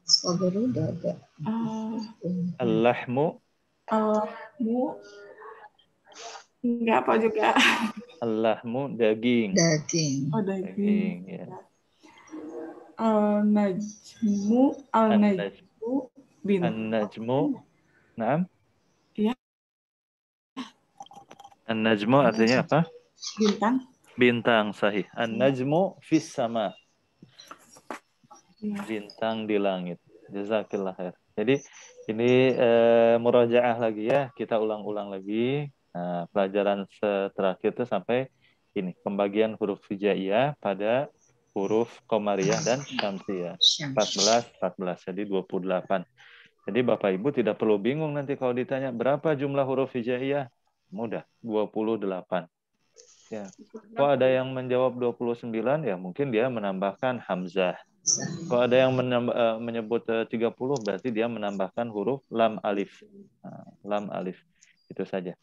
Sabru dada. Al-lahmu. Al-lahmu. Enggak apa juga. Al-lahmu daging. Daging. Oh, Daging, ya. Al-najmu. Al-najmu. An-najmu. Naam. Iya. An-najmu artinya apa? Bintang. Bintang, sahih. An-najmu fis sama. Bintang di langit. Jazakillah khair. Jadi ini murajaah lagi ya. Kita ulang-ulang lagi. Nah, pelajaran terakhir itu sampai ini. Pembagian huruf hijaiyah pada huruf qamariyah dan syamsiyah. 14. Jadi 28. Jadi Bapak Ibu tidak perlu bingung nanti kalau ditanya berapa jumlah huruf hijaiyah. Mudah. 28. Ya. Kok ada yang menjawab 29? Ya mungkin dia menambahkan hamzah. Kalau ada yang menyebut 30, berarti dia menambahkan huruf lam alif. Nah, lam alif. Itu saja.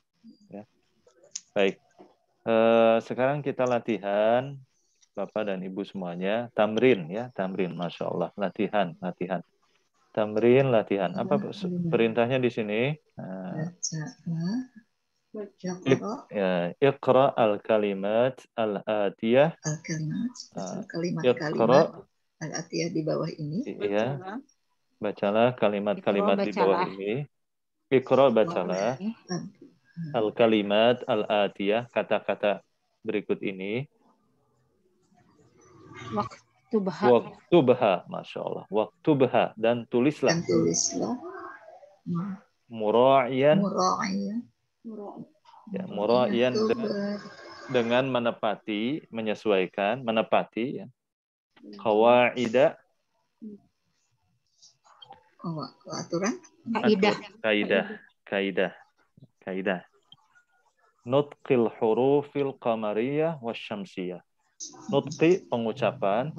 Ya. Baik. Sekarang kita latihan, Bapak dan Ibu semuanya. Tamrin, ya. Tamrin, Masya Allah. Latihan. Tamrin, latihan. Apa perintahnya di sini? Iqra al-kalimat al-atiyah. Kalimat-kalimat al-atiyah di bawah ini. Iya. Bacalah kalimat-kalimat di bawah ini. Iqra, bacalah al-kalimat al-atiyah, kata-kata berikut ini. Waktubha, Masya Allah. Waktubha, dan tulislah. Mura'iyan. Ya, mura'iyan dengan menepati, menyesuaikan, menepati. Ya. Qawaida. Aturan. Kaidah. Nutqil hurufil qamariyah wasyamsiyah. Nutqi, pengucapan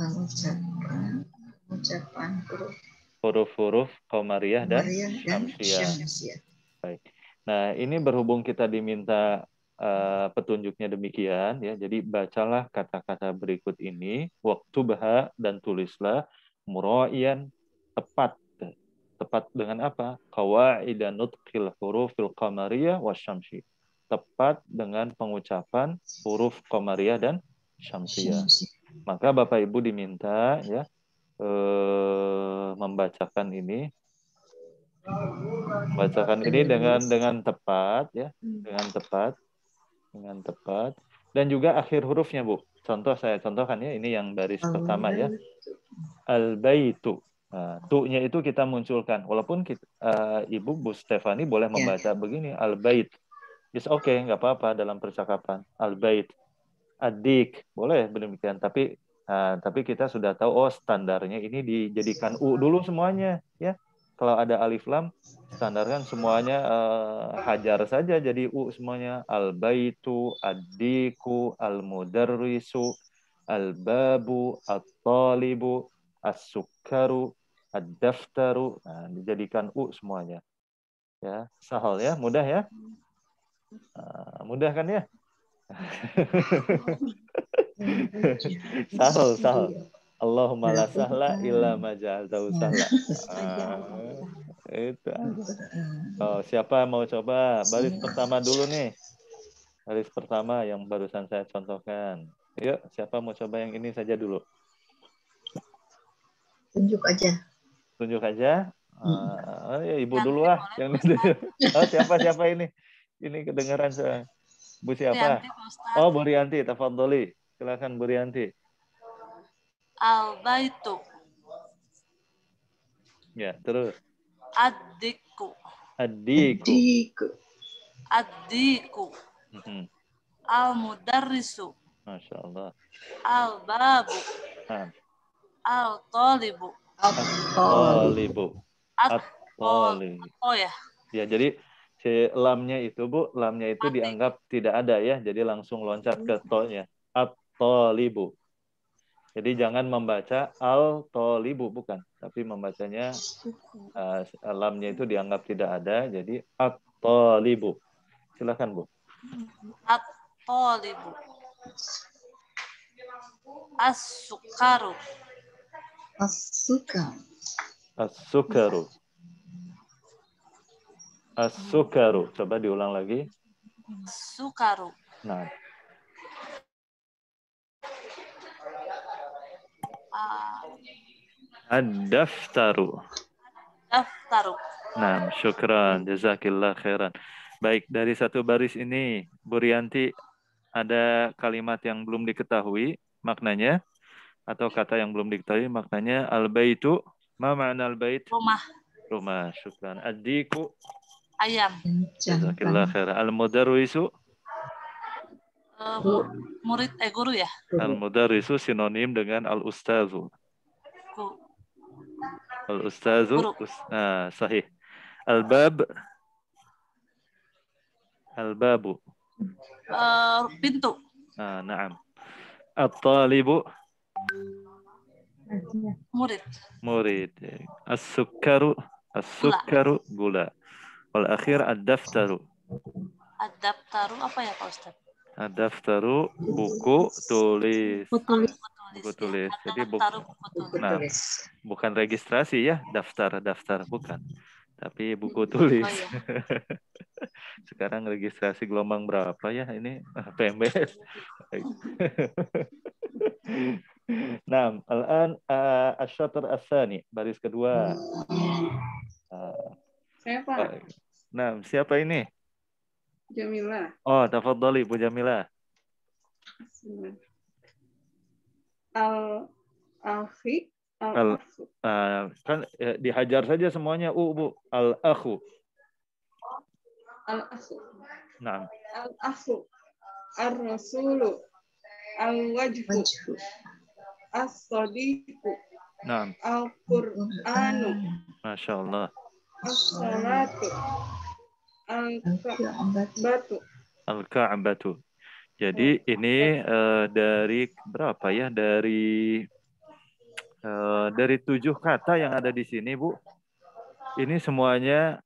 huruf-huruf qamariyah dan syamsiyah. Baik. Nah, ini berhubung kita diminta petunjuknya demikian, ya. Jadi bacalah kata-kata berikut ini, waktubha, dan tulislah, mura'iyan, tepat. Tepat dengan apa? Qawaida nutqil hurufil qamariyah wasyamsiyah. Tepat dengan pengucapan huruf qamariyah dan syamsiyah. Maka Bapak Ibu diminta ya membacakan ini dengan tepat ya, dengan tepat, dan juga akhir hurufnya, Bu. Saya contohkan ya, ini yang baris pertama ya. Al-baitu. Nah, tu-nya itu kita munculkan. Walaupun Ibu Bu Stefani boleh membaca begini, al-bait. It's okay, nggak apa-apa dalam percakapan. Al-bait. Adik, boleh demikian. Tapi kita sudah tahu, standarnya ini dijadikan U dulu semuanya. Ya. Kalau ada alif lam, standar kan semuanya hajar saja jadi U semuanya. Al-baitu, adiku, al-mudarrisu, al-babu, at-talibu, as-sukkaru, ad-daftaru. Nah, dijadikan U semuanya. Ya, sahal ya, mudah ya. Mudah kan ya? Sahal. Allahumma la sahla illa ma ja'altahu sahla. Itu. Siapa mau coba? Baris pertama dulu nih. Baris pertama yang barusan saya contohkan. Yuk, siapa mau coba yang ini saja dulu? Tunjuk aja. Ya, Ibu dulu lah. Siapa ini? Ini kedengaran saya. Bu siapa? Bu Rianti, tafadholi. Silakan Bu Rianti. Al-baitu. Ya, terus. Adiku. Al-mudarrisu. Masya Allah. Al-babu. Al-talibu. Oh ya. Ya, jadi si lamnya itu, Bu, dianggap tidak ada ya. Jadi langsung loncat ke to-nya. At-talibu. Jadi jangan membaca al-talibu, bukan. Tapi membacanya lamnya itu dianggap tidak ada. Jadi at-talibu. Silakan, Bu. At-talibu. As-sukaru. As-sukar. As-sukaru. As-sukaru. Coba diulang lagi. Sukaru. Nah. Ad-daftaru. Daftaru. Nah, syukran. Jazakillah khairan. Baik, dari satu baris ini, Bu Rianti, ada kalimat yang belum diketahui maknanya, atau kata yang belum diketahui maknanya. Al-baitu. Ma ma'na al-bait? Rumah. Rumah, syukran. Ad-diku. Ayam. Jazakillah khairan. Al-mudarrisu. Murid, guru ya? Al-mudarrisu sinonim dengan al-ustazu. Al-ustazu. Sahih. Al-bab. Al-babu. Pintu. Naam. At-talibu. Murid. Murid. As-sukkaru. As-sukkaru. Gula. Wal akhir ad-daftaru. Ad-daftaru apa ya Pak Ustaz? Ad-daftaru buku tulis. Buku tulis. Ya. Jadi tulis. Bukan registrasi ya, daftar bukan. Tapi buku tulis. Oh, iya. Sekarang registrasi gelombang berapa ya ini? PMBS. Nah, al-an asy-syatr ats-tsani, baris kedua. Siapa? Nah, siapa ini? Jamila. Oh, tafadhali Bu Jamila. Al-akhi. Kan dihajar saja semuanya Bu. Al-akhu. Al-akhu. Naam. Al-akhu. Ar-rasulu. Al-wajhu. As-sadiqu. Naam. Al-Qur'anu. Masya Allah. As-salatu. Al-Ka'batu. Al-Ka'batu. Jadi ini dari berapa ya? Dari 7 kata yang ada di sini, Bu. Ini semuanya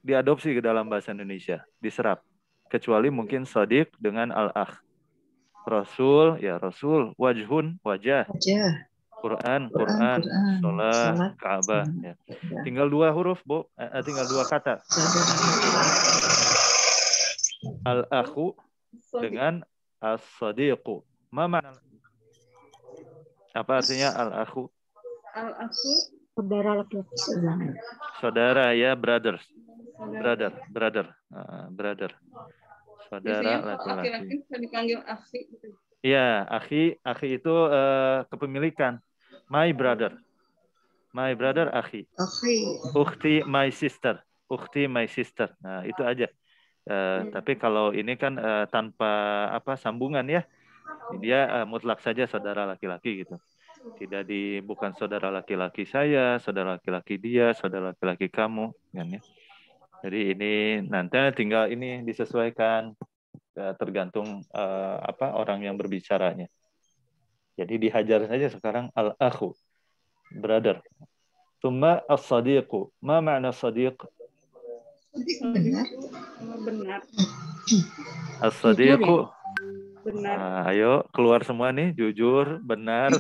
diadopsi ke dalam bahasa Indonesia, diserap. Kecuali mungkin sadiq dengan al-akh. Rasul, ya Rasul. Wajhun, wajah. Quran, sholat, Ka'bah. Ya. Tinggal 2 huruf, Bu. Tinggal 2 kata. Al-akhu dengan as-sadiqu. Apa artinya al-akhu? Al-akhu. Saudara laki-laki. Saudara ya, brothers. Brother. Saudara laki-laki. Bisa dipanggil akhi. Iya, akhi itu kepemilikan. My brother, akhi. Ukhti, my sister. Nah, itu aja. Tapi kalau ini kan tanpa sambungan ya. Dia mutlak saja saudara laki-laki gitu. Bukan saudara laki-laki saya, saudara laki-laki dia, saudara laki-laki kamu, kan ya. Jadi ini nanti tinggal ini disesuaikan tergantung orang yang berbicaranya. Jadi dihajar saja sekarang al-akhu, brother. Tsumma as-sadiqu. Ma ma'na sadiq? Benar. As-sadiqu. Benar. Ayo keluar semua nih, jujur, benar.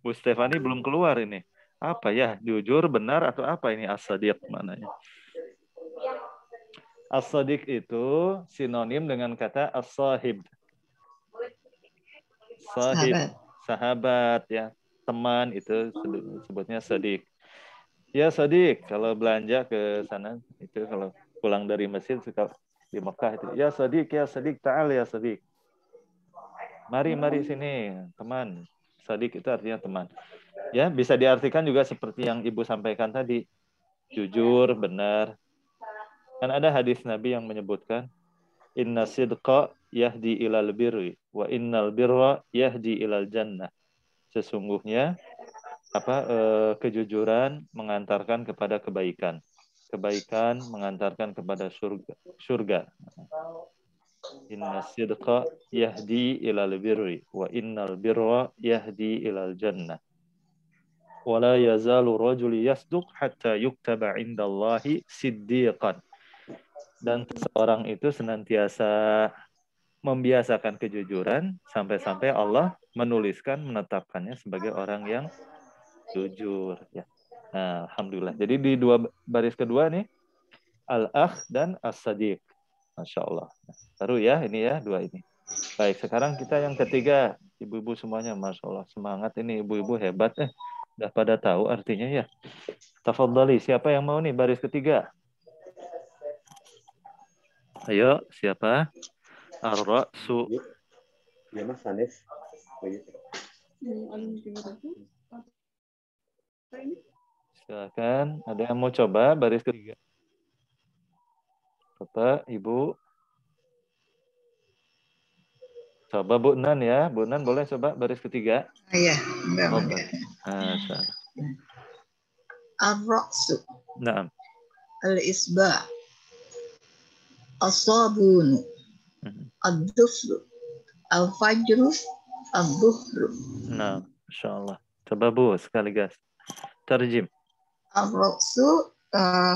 Bu Stefani belum keluar ini. Apa ya? Jujur, benar atau apa ini as-sadiq mananya? As-sadiq itu sinonim dengan kata as-sahib. Sahabat ya, teman itu sebutnya sadiq. Ya sadiq, kalau belanja ke sana itu kalau pulang dari Mesir suka di Mekah itu. Ya sadiq, ta'al ya sadiq. Mari sini, teman. Sadiq itu artinya teman. Ya, bisa diartikan juga seperti yang Ibu sampaikan tadi. Jujur, benar. Kan ada hadis Nabi yang menyebutkan inna sidqa yahdi ilal birri wa innal birra yahdi ilal jannah. Sesungguhnya kejujuran mengantarkan kepada kebaikan. Kebaikan mengantarkan kepada surga. Inna sidqa yahdi ilal birri wa innal birra yahdi ilal jannah. Wa la yazalu rajul yasduq hatta yuktaba indallahi siddiqan. Dan seorang itu senantiasa membiasakan kejujuran sampai-sampai Allah menetapkannya sebagai orang yang jujur ya. Nah, alhamdulillah. Jadi di dua baris kedua nih al-akh dan as-sadiq. Masya Allah. Baru ya ini ya dua ini. Baik, sekarang kita yang ketiga. Ibu-ibu semuanya Masya Allah. Semangat ini ibu-ibu hebat. Udah pada tahu artinya ya. Tafadhali, siapa yang mau nih baris ketiga? Ayo, siapa? Ar-Ra'su. Ya Mas Anis. Silakan, ada yang mau coba baris ketiga? Bapak, Ibu. Coba Bu Nan ya. Bu Nan boleh coba baris ketiga? Iya, enggak. Ar-Ra'su. Naam. Al-Isba. As-Sabun. Ad-Dufru. Al-Fajru. Ad-Duhru. Nah, Masya Allah. Coba Bu, sekali gas. Terjem. Ar-Ra'su,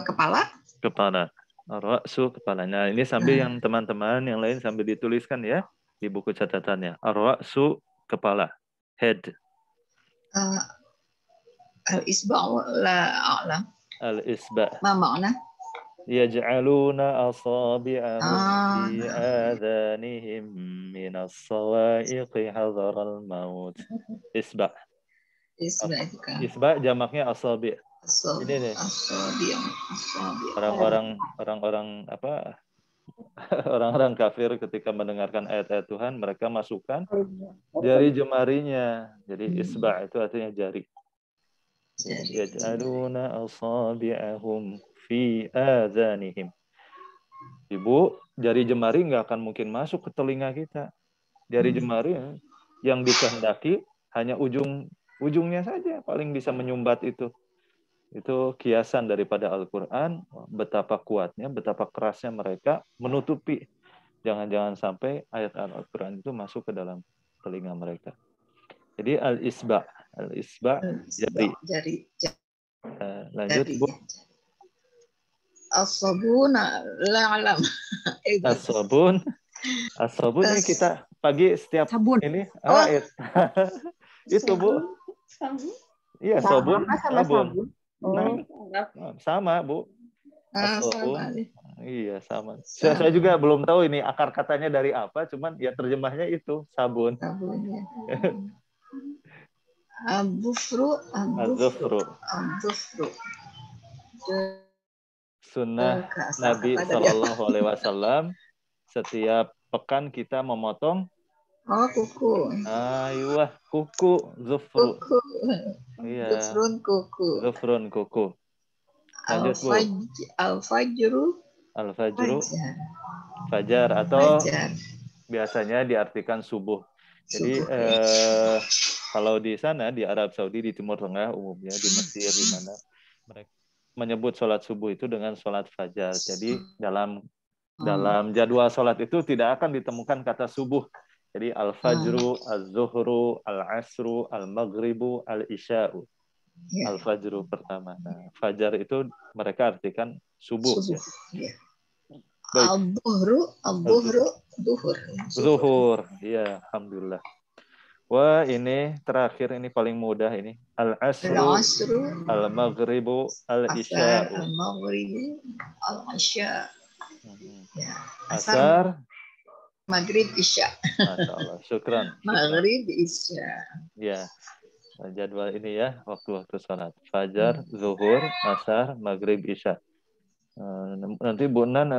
kepala. Kepala. Ar-Ra'su, kepala. Nah, ini sambil yang teman-teman yang lain sambil dituliskan ya di buku catatannya. Ar-Ra'su, kepala. Head. Al-Isba' la a'lam. Al-Isba'. Ma makna? Yaj'aluna asabi'ahum fi adhanihim minas sawa'iqi hadharal maut. Isba'. Isba' itu kan. Isba' jamaknya asabi'. Ini nih. Asabi'. Orang-orang apa? Orang-orang kafir ketika mendengarkan ayat-ayat Tuhan, mereka masukkan jari jemarinya. Jadi isba' itu artinya jari. Yaj'aluna asabi'ahum fi adhanihim. Ibu, jari jemari nggak akan mungkin masuk ke telinga kita. Jari jemari yang dikehendaki hanya ujungnya saja paling bisa menyumbat itu. Itu kiasan daripada Al-Quran, betapa kuatnya, betapa kerasnya mereka menutupi. Jangan-jangan sampai ayat Al-Quran itu masuk ke dalam telinga mereka. Jadi al-isba' jari. Lanjut Bu. As-sabun la alam. As-sabun ini kita pagi setiap sabun. Ini itu Bu. Iya, sabun. Sama Bu. As-sabun. Iya, sama. Saya juga belum tahu ini akar katanya dari apa, cuman ya terjemahnya itu sabun. Sabun ya. Al-Dhufru. Sunnah Nabi Sallallahu Alaihi Wasallam, setiap pekan kita memotong kuku. Ayuh, kuku. Zufru. Kuku. Iya. Zufrun kuku. Lanjut Bu. Al-fajru. Fajar atau biasanya diartikan subuh. Jadi kalau di sana di Arab Saudi, di Timur Tengah umumnya, di Mesir di mana mereka menyebut sholat subuh itu dengan sholat fajar. Jadi dalam jadwal sholat itu tidak akan ditemukan kata subuh. Jadi al-fajru, az-zuhru, al-asru, al-maghribu, al-isya'u. Al-fajru pertama. Nah, fajar itu mereka artikan subuh. Ya. Zuhur. Iya, alhamdulillah. Wah, ini terakhir, ini paling mudah ini. Al-asru, al-maghribu, al-isya'u. Al-maghribu, al-isya'. Asar, maghrib, isya. Masya Allah, syukran. Maghrib, isya. Ya, jadwal ini ya, waktu-waktu sholat. Fajar, zuhur, asar, maghrib, isya. Nanti Bu Nan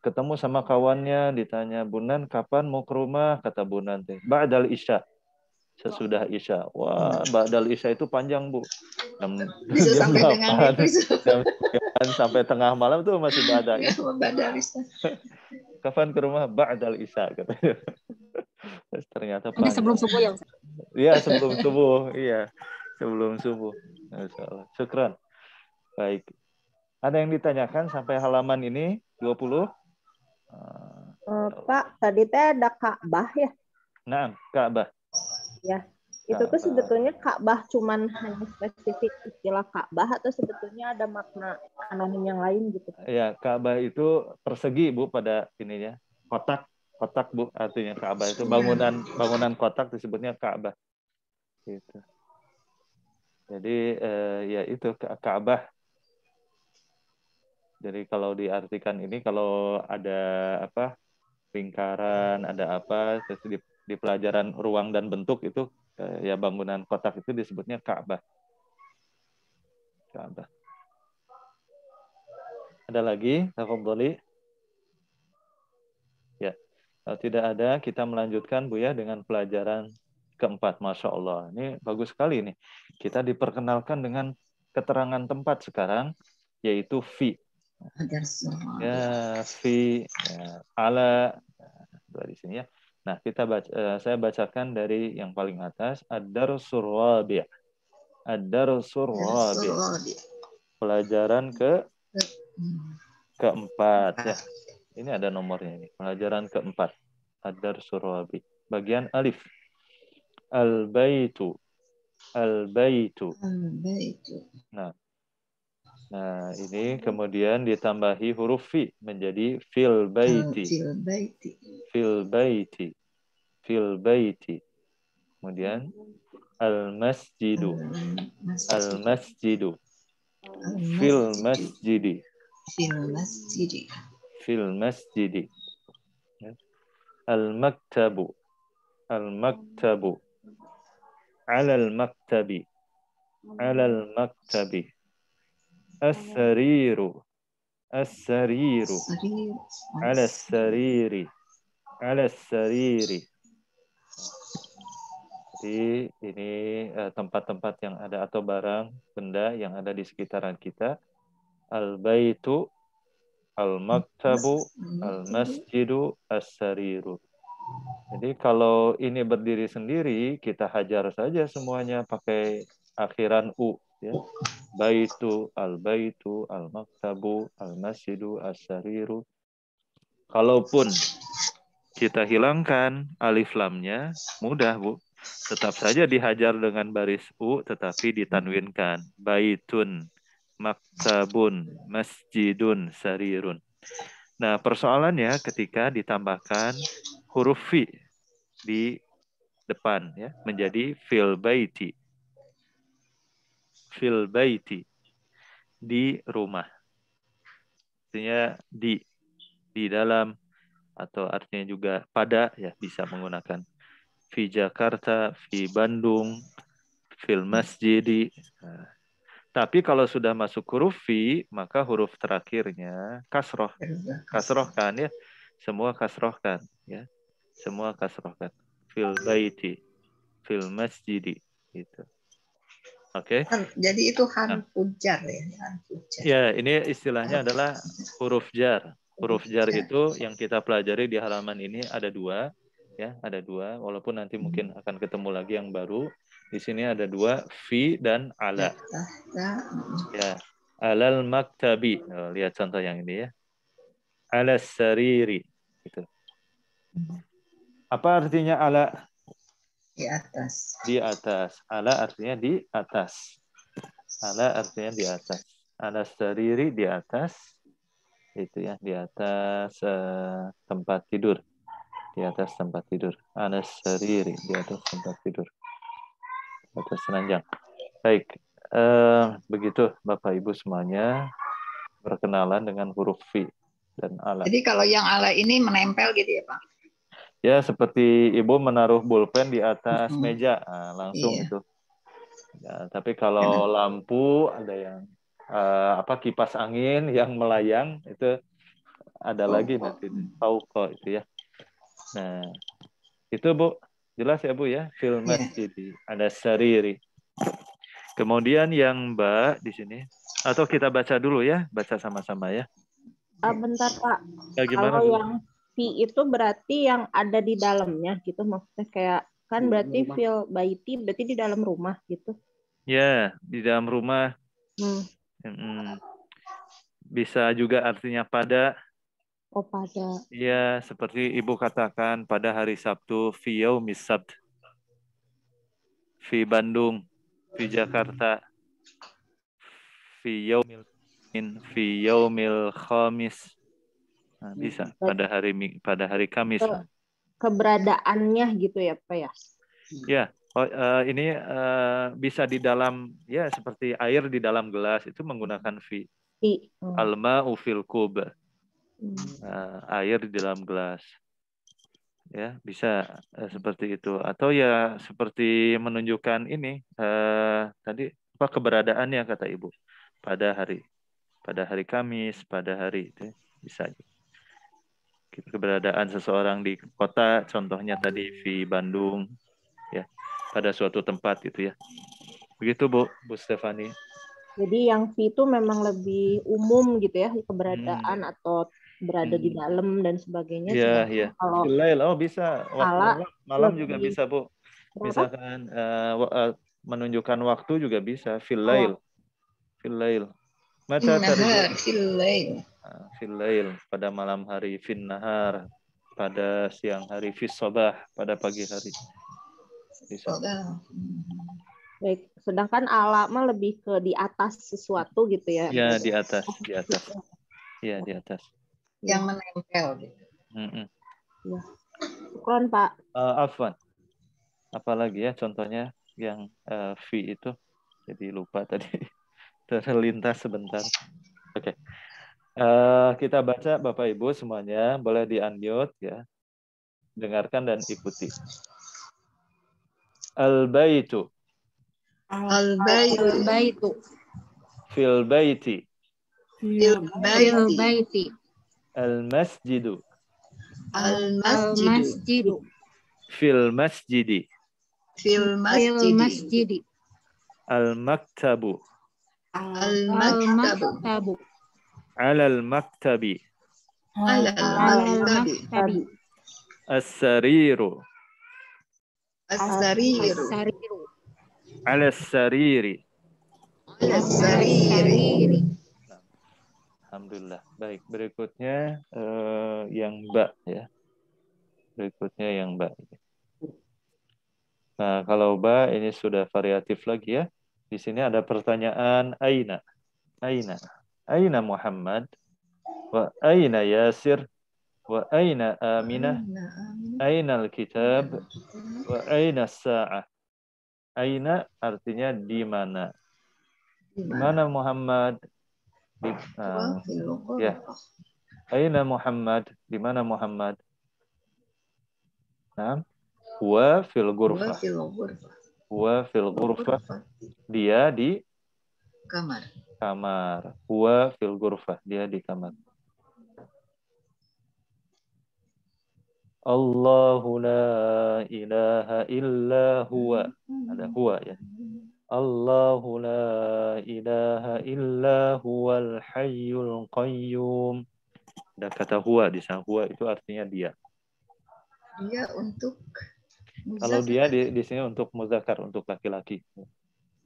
ketemu sama kawannya, ditanya, Bu Nan kapan mau ke rumah? Kata Bu Nan, ba'dal isya. Sesudah isya. Wah, ba'dal isya itu panjang Bu. Bisa sampai dengan itu. Sampai tengah malam tuh masih ba'dal isya. Kapan ke rumah? Ba'dal isya. Ternyata panjang. Ini sebelum subuh ya? Iya, sebelum subuh. Iya, sebelum subuh. Masya Allah. Syukran. Baik. Ada yang ditanyakan sampai halaman ini 20? Pak, tadi teh ada Ka'bah ya? Nah, Ka'bah. Ya, itu tuh sebetulnya Ka'bah cuman hanya spesifik istilah Ka'bah atau sebetulnya ada makna anonim yang lain gitu? Ya, Ka'bah itu persegi Bu pada ininya, kotak. Kotak, Bu, artinya Ka'bah itu bangunan kotak disebutnya Ka'bah. Gitu. Jadi ya itu Ka'bah. Jadi kalau diartikan ini, kalau ada apa lingkaran, ada apa di pelajaran ruang dan bentuk itu ya bangunan kotak itu disebutnya Ka'bah. Ka'bah. Ada lagi, tafadhali? Ya, kalau tidak ada, kita melanjutkan Bu ya dengan pelajaran keempat. Masya Allah, ini bagus sekali nih. Kita diperkenalkan dengan keterangan tempat sekarang, yaitu fi. Ya, fi, ya, ala, di sini ya. Nah, saya bacakan dari yang paling atas. Ad-darsul rabi'. Ad-darsul rabi'. Pelajaran keempat ya. Ini ada nomornya ini. Pelajaran keempat. Ad-darsul rabi'. Bagian alif. Al-baitu. Al-baitu. Nah, ini kemudian ditambahi huruf fi menjadi fil baiti. Fil baiti. Fil baiti. Kemudian al-masjidu. Al-masjidu. Fil masjidi. Fil masjidi. Al-maktabu. Al-maktabu. Alal maktabi. Alal maktabi. As-sariru. As-sariru. Alas-sariri. Alas-sariri. Jadi ini tempat-tempat yang ada atau barang, benda yang ada di sekitaran kita. Al-baitu, al-maktabu, al-masjidu, as-sariru. Jadi kalau ini berdiri sendiri, kita hajar saja semuanya pakai akhiran u. Ya. Baitu, al-baitu, al-maktabu, al-masjidu, as-sariru. Kalaupun kita hilangkan alif lamnya, mudah Bu. Tetap saja dihajar dengan baris u, tetapi ditanwinkan. Baitun, maktabun, masjidun, sarirun. Nah, persoalannya ketika ditambahkan huruf fi di depan, ya, menjadi fil baiti. Fil baiti, di rumah. Artinya di dalam, atau artinya juga pada, ya bisa menggunakan fi Jakarta, fi Bandung, fil masjidi. Nah, tapi kalau sudah masuk huruf fi, maka huruf terakhirnya kasroh. Kasroh kan ya, semua kasroh kan ya, semua kasroh kan. Fil baiti, fil masjidi, gitu. Oke. Jadi itu harfu jar ya. Ya, ini istilahnya adalah huruf jar. Huruf jar itu yang kita pelajari di halaman ini ada dua, ya, ada dua. Walaupun nanti mungkin akan ketemu lagi yang baru. Di sini ada dua, fi dan ala. Ya, alal maktabi. Oh, lihat contoh yang ini ya. Alas sariri. Gitu. Apa artinya ala? Di atas. Di atas. Ala artinya di atas. Ala artinya di atas. Alas sariri di atas. Itu ya, di atas tempat tidur. Di atas tempat tidur. Alas sariri, di atas tempat tidur. Di atas ranjang. Baik. Begitu Bapak Ibu semuanya, berkenalan dengan huruf fi dan ala. Jadi kalau yang ala ini menempel gitu ya Pak? Ya, seperti Ibu menaruh pulpen di atas meja, langsung itu. Ya, tapi kalau lampu ada yang kipas angin yang melayang, itu ada lagi nanti. Tahu kok itu ya. Nah, itu Bu, jelas ya Bu ya, fil masjidi, ada sariri. Kemudian yang Mbak di sini, atau kita baca dulu ya, baca sama-sama ya. Bentar Pak, Ya, gimana, kalau Bu? yang fi itu berarti yang ada di dalamnya gitu, maksudnya kayak kan berarti fil baiti berarti di dalam rumah gitu. Ya, di dalam rumah. Bisa juga artinya pada. Oh, pada. Ya, seperti Ibu katakan pada hari Sabtu, fi yaumis sabt. Fi Bandung, fi Jakarta, fi yaumil khamis, Nah, bisa pada hari Kamis. Keberadaannya gitu ya Pak ya? Ya, ini bisa di dalam, ya seperti air di dalam gelas, itu menggunakan fi. Al-ma'u fil kub. Air di dalam gelas. Ya, bisa seperti itu. Atau ya seperti menunjukkan ini, tadi apa keberadaannya kata Ibu. Pada hari Kamis, pada hari itu bisa. Keberadaan seseorang di kota, contohnya tadi di Bandung, ya, pada suatu tempat gitu ya. Begitu Bu Stefani. Jadi yang V itu memang lebih umum gitu ya, keberadaan atau berada di dalam dan sebagainya. Iya, iya. Kalau Filail, bisa. Malam juga bisa Bu. Berapa? Misalkan menunjukkan waktu juga bisa. Filail. Mata Nahar, filail. Filail pada malam hari, fin nahar pada siang hari, fis sabah pada pagi hari. Bisa. Baik, sedangkan alama lebih ke di atas sesuatu gitu ya. Ya, di atas. Iya, di atas. Yang menempel gitu. Ya. Syukron, Pak. Afwan. Apalagi ya contohnya yang V itu. Jadi lupa tadi. Terlintas sebentar. Oke. Kita baca Bapak Ibu semuanya, boleh di-unmute ya. Dengarkan dan ikuti. Al-baitu. Al-baitu. Fil baiti. Fil-baiti. Al-masjidu. Al-masjidu. Fil masjidi. Fil-masjidi. Al-maktabu. Al-maktabu. Alal maktabi. Al-maktabi. As-sariru. As-sariru. Alas-sariri. Al-sariri. Alhamdulillah. Baik, berikutnya yang Mbak ya. Berikutnya yang Mbak. Nah, kalau Mbak ini sudah variatif lagi ya. Di sini ada pertanyaan aina. Aina Muhammad? Wa aina Yasir? Wa aina Aminah? Aina al-kitab? Wa aina as-sa'ah? Aina artinya di mana? Di mana Muhammad? Ya. Aina Muhammad? Di mana Muhammad? Nah, huwa fil ghurfah. Huwa fil ghurfah. Dia di kamar. Huwa fil ghurfah. Dia di kamar. Allahu la ilaha illa huwa. Ada huwa ya. Allahu la ilaha illa huwal hayyul qayyum. Ada kata huwa di sana. Huwa itu artinya dia. Dia untuk kalau dia di sini untuk muzakkar, untuk laki-laki.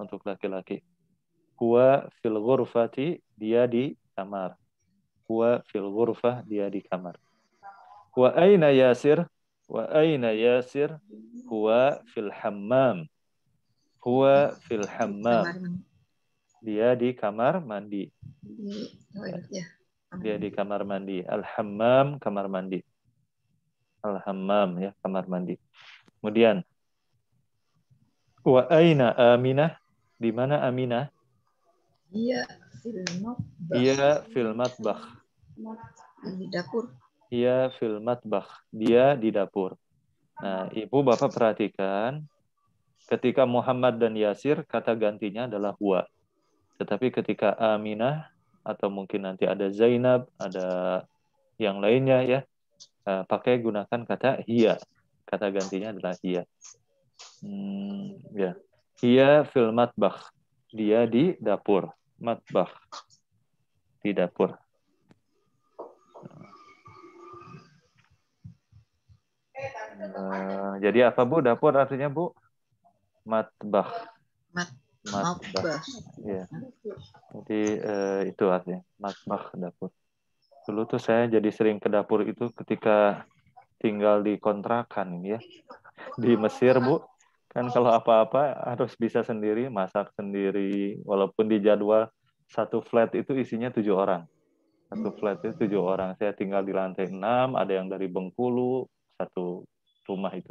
Untuk laki-laki. Huwa fil ghurfati, dia di kamar. Huwa fil ghurfah, dia di kamar. Wa aina Yasir? Wa aina Yasir? Huwa fil hammam. Huwa fil hammam. Dia di kamar mandi. Dia di kamar mandi. Al-hammam, kamar mandi. Al-hammam ya, kamar mandi. Kemudian wa aina Aminah? Di mana Aminah? Dia fil matbakh. Dia fil matbakh. Di dapur. Dia fil matbakh. Dia di dapur. Nah, Ibu Bapak perhatikan ketika Muhammad dan Yasir kata gantinya adalah huwa. Tetapi ketika Aminah atau mungkin nanti ada Zainab, ada yang lainnya ya, pakai gunakan kata hiya. Kata gantinya adalah hiya. Ya. Hiya fil matbakh. Dia di dapur. Matbakh. Di dapur. Jadi apa Bu? Dapur artinya Bu? Matbakh. Matbakh. Ya. Jadi itu artinya. Matbakh, dapur. Dulu tuh saya jadi sering ke dapur itu ketika tinggal di kontrakan ya. Di Mesir Bu. Kan kalau apa-apa harus bisa sendiri, masak sendiri. Walaupun di jadwal satu flat itu isinya 7 orang. Satu flat itu 7 orang. Saya tinggal di lantai 6, ada yang dari Bengkulu, satu rumah itu.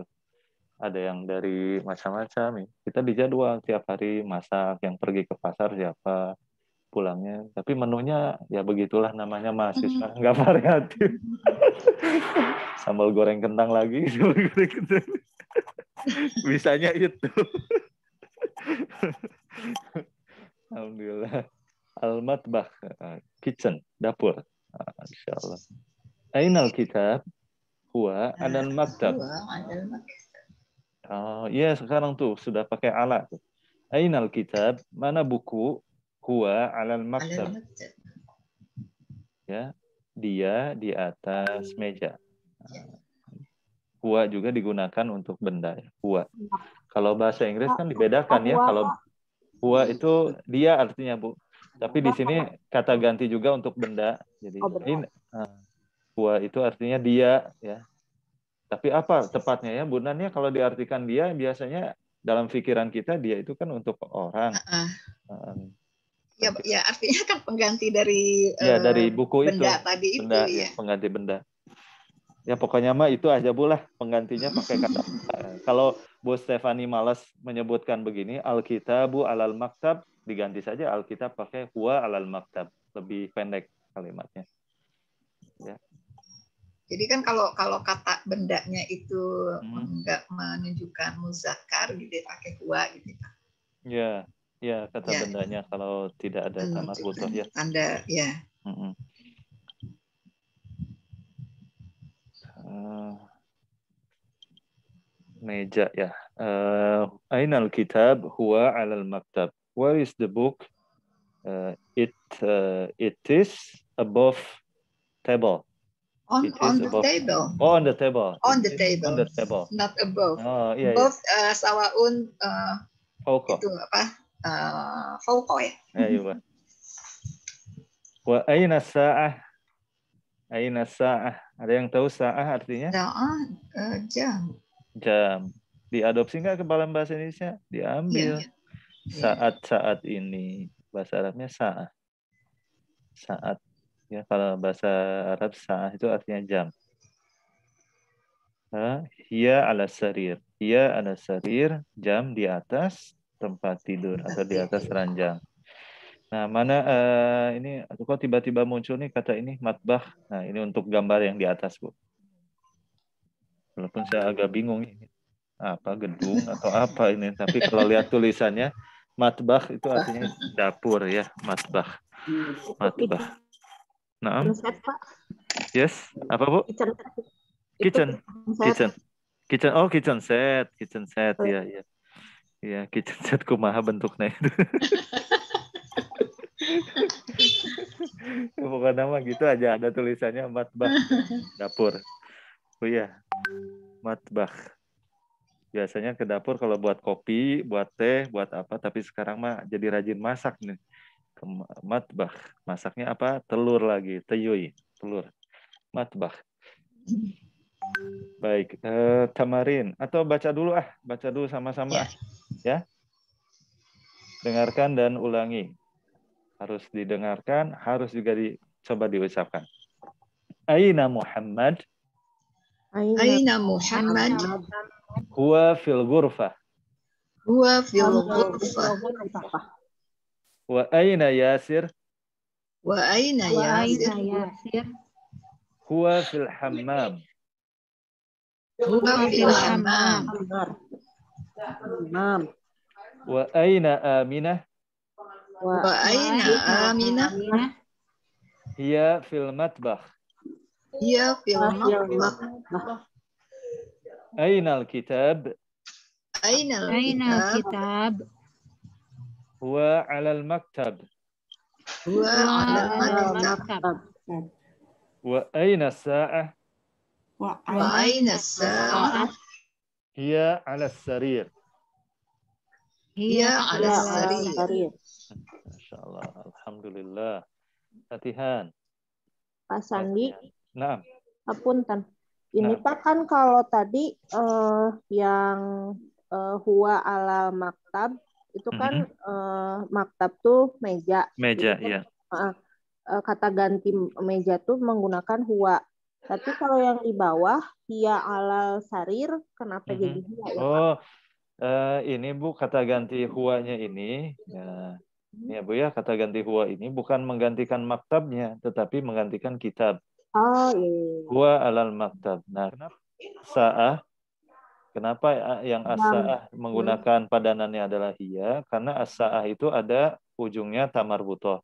Ada yang dari macam-macam. Kita dijadwal tiap hari masak, yang pergi ke pasar siapa, pulangnya. Tapi menunya ya begitulah namanya mahasiswa, nggak variatif. Sambal goreng kentang lagi, sambal goreng kentang. Bisanya itu. Alhamdulillah. Al-matbakh, kitchen, dapur. Insyaallah. Ainal kitab? Huwa adal maktab. Oh, iya sekarang tuh sudah pakai alat tuh. Ainal kitab? Mana buku? Huwa alal maktab. Ya, dia di atas meja. Huwa juga digunakan untuk benda. Huwa. Kalau bahasa Inggris kan dibedakan ya. Kalau huwa itu dia artinya, Bu. Tapi di sini kata ganti juga untuk benda. Jadi ini huwa itu artinya dia ya. Tapi apa tepatnya ya, Bunannya kalau diartikan dia biasanya dalam pikiran kita dia itu kan untuk orang. Ya artinya kan pengganti dari dari buku benda itu. Tadi benda, itu ya. Pengganti benda. Ya pokoknya mah itu aja Bu lah, penggantinya pakai kata. Kalau Bu Stefani malas menyebutkan begini, Alkitabu alal maktab, diganti saja Alkitab pakai huwa alal maktab, lebih pendek kalimatnya. Ya. Jadi kan kalau kata bendanya itu enggak menunjukkan muzakkar gitu, pakai huwa gitu. Ya kata bendanya kalau tidak ada tanda butuh ya. Tanda ya. Meja ya. Ainal kitab huwa alal maktab. Where is the book? It is above table. On the table. Oh, on the table. On the table. On the table. Not above. Oh, iya. Above sawaun fauqa. Itu apa? Fauqa ya. Iya. Wa aina sa'ah? Aina sa'ah? Ada yang tahu sa'ah artinya? Sa'ah jam. Jam. Diadopsi nggak ke dalam bahasa Indonesia? Diambil. Saat-saat ini. Bahasa Arabnya sa'ah. Saat. Ya, kalau bahasa Arab sa'ah itu artinya jam. Hiya ala sarir. Hiya ala sarir, jam di atas tempat tidur atau di atas ranjang. Nah, mana ini kok tiba-tiba muncul nih kata ini matbah. Nah, ini untuk gambar yang di atas, Bu. Walaupun saya agak bingung ini. Apa gedung atau apa ini, tapi kalau lihat tulisannya matbah itu artinya dapur ya, matbah. Matbah. Nah, yes, apa Bu? Kitchen. Oh, kitchen set ya. Ya, kitchen set kumaha bentuknya itu. Pokoknya nama gitu aja, ada tulisannya matbah, dapur. Oh iya, matbah. Biasanya ke dapur kalau buat kopi, buat teh, buat apa, tapi sekarang mah jadi rajin masak nih. Matbah. Masaknya apa? Telur lagi, teyui, telur. Matbah. Baik, tamarin atau baca dulu sama-sama ya. Dengarkan dan ulangi. Harus didengarkan, harus juga coba diucapkan. Aina Muhammad? Aina Muhammad? Huwa fil ghurfah. Huwa fil ghurfah. Wa aina Yasir? Wa aina Yasir? Huwa fil hammam. Huwa fil hammam. Wa aina Aminah? Wa aina Aminah? Hiya fil matbakh. Hiya fil matbakh. Aina al-kitab? Aina al-kitab? Huwa 'ala al-maktab. Huwa 'ala al-maktab. Wa aina as-sa'ah? Wa aina as-sa'ah? Hiya 'ala as-sarir. Hiya 'ala as-sarir. Masyaallah, alhamdulillah. Latihan. Pak Sandi. Nah. Apunten. Ini Pak kan kalau tadi yang huwa alal maktab itu kan maktab tuh meja. Meja, gitu. ya. kata ganti meja tuh menggunakan huwa. Tapi kalau yang di bawah hiya alal sarir, kenapa jadi hiya ya, Pak? Oh, ini Bu, kata ganti huwanya ini ya. Ya Bu ya, kata ganti huwa ini bukan menggantikan maktabnya, tetapi menggantikan kitab. Oh iya. Huwa alal maktab. Nah, kenapa sa'ah? Kenapa yang as-sa'ah menggunakan padanannya adalah hiya? Karena as-sa'ah itu ada ujungnya tamarbutoh.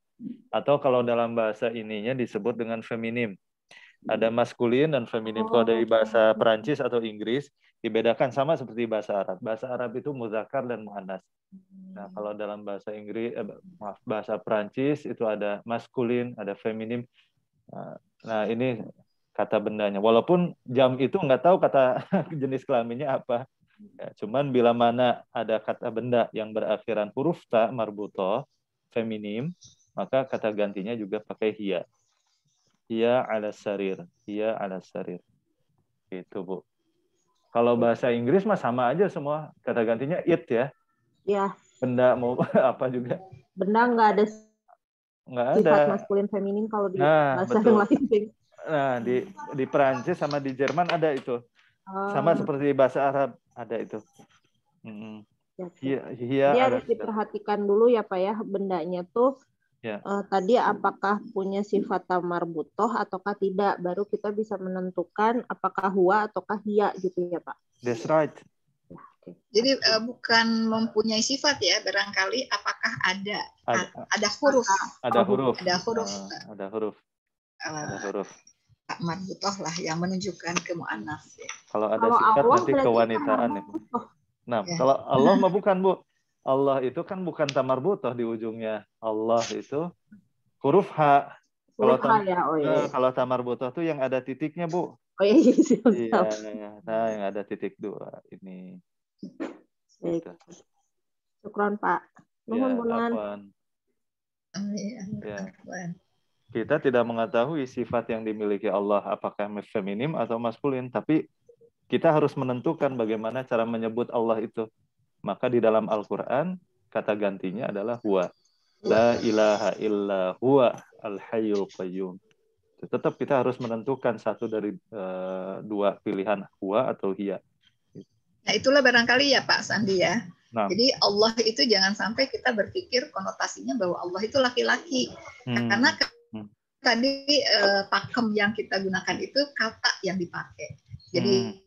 Atau kalau dalam bahasa ininya disebut dengan feminim. Ada maskulin dan feminim. Kalau dari bahasa Perancis atau Inggris dibedakan sama seperti bahasa Arab. Bahasa Arab itu muzakkar dan muannas. Nah, kalau dalam bahasa Inggris, bahasa Perancis itu ada maskulin, ada feminim. Nah, ini kata bendanya. Walaupun jam itu nggak tahu kata jenis kelaminnya apa. Ya, cuman bila mana ada kata benda yang berakhiran huruf ta marbutoh, feminim, maka kata gantinya juga pakai hiya. Hiya ala sarir. Hiya ala sarir. Itu Bu. Kalau bahasa Inggris mah sama aja semua. Kata gantinya it ya. Ya. Benda mau apa juga. Benda nggak ada sifat ada maskulin feminin kalau di bahasa yang lain. Nah, di Perancis sama di Jerman ada itu. Sama seperti bahasa Arab ada itu. Jadi harus diperhatikan dulu ya Pak ya, bendanya tuh tadi apakah punya sifat tamarbutoh ataukah tidak, baru kita bisa menentukan apakah huwa ataukah hiya gitu ya Pak. That's right. Jadi bukan mempunyai sifat ya, barangkali apakah ada huruf. Ada huruf. Ada huruf. Marbutoh lah yang menunjukkan ke mu'annas ya. Kalau ada sifat nanti kewanitaan ya. Nah, kalau Allah mah bukan Bu. Allah itu kan bukan tamarbutoh di ujungnya. Allah itu huruf H. Kalau tamarbutoh tuh yang ada titiknya Bu. Oh iya. Nah, yang ada titik 2 ini. Baik. Syukron Pak. Nuhun Bunan. Kita tidak mengetahui sifat yang dimiliki Allah apakah feminim atau maskulin, tapi kita harus menentukan bagaimana cara menyebut Allah itu. Maka di dalam Al-Quran kata gantinya adalah huwa. La ilaha illa huwa al-hayyul qayyum. Tetap kita harus menentukan satu dari 2 pilihan, huwa atau hiya. Nah itulah barangkali ya Pak Sandi ya. Nah. Jadi Allah itu jangan sampai kita berpikir konotasinya bahwa Allah itu laki-laki. Karena tadi pakem yang kita gunakan itu kata yang dipakai. Jadi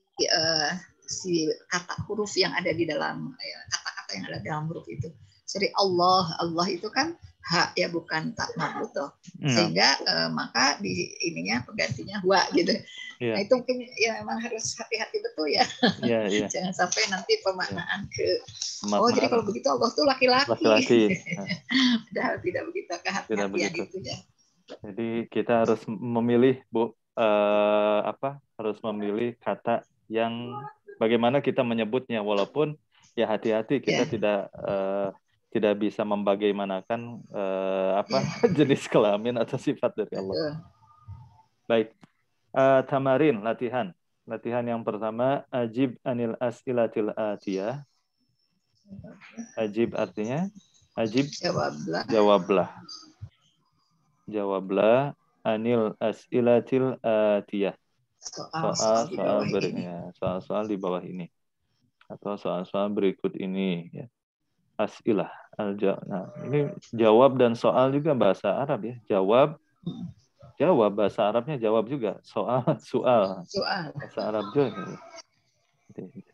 si kata huruf yang ada di dalam kata-kata yang ada dalam huruf itu. Jadi Allah itu kan ha ya, bukan tak marbutoh. Sehingga maka di ininya penggantinya huwa gitu. Nah itu mungkin ya memang harus hati-hati betul ya. Jangan sampai nanti pemaknaan jadi kalau begitu Allah tuh laki-laki. Padahal tidak begitu kehati-hatian itu ya. Jadi kita harus memilih Bu, harus memilih kata yang bagaimana kita menyebutnya, walaupun ya hati-hati kita tidak bisa membagaimanakan jenis kelamin atau sifat dari Allah. Baik, tamarin latihan yang pertama, ajib anil as'ilatil atiyah. Ajib artinya jawablah anil as'ilatil atiyah. Soal-soal di bawah ini atau soal-soal berikut ini ya. As'ilah. Nah, ini jawab dan soal juga bahasa Arab ya. Jawab bahasa Arabnya jawab juga. Soal bahasa Arab juga.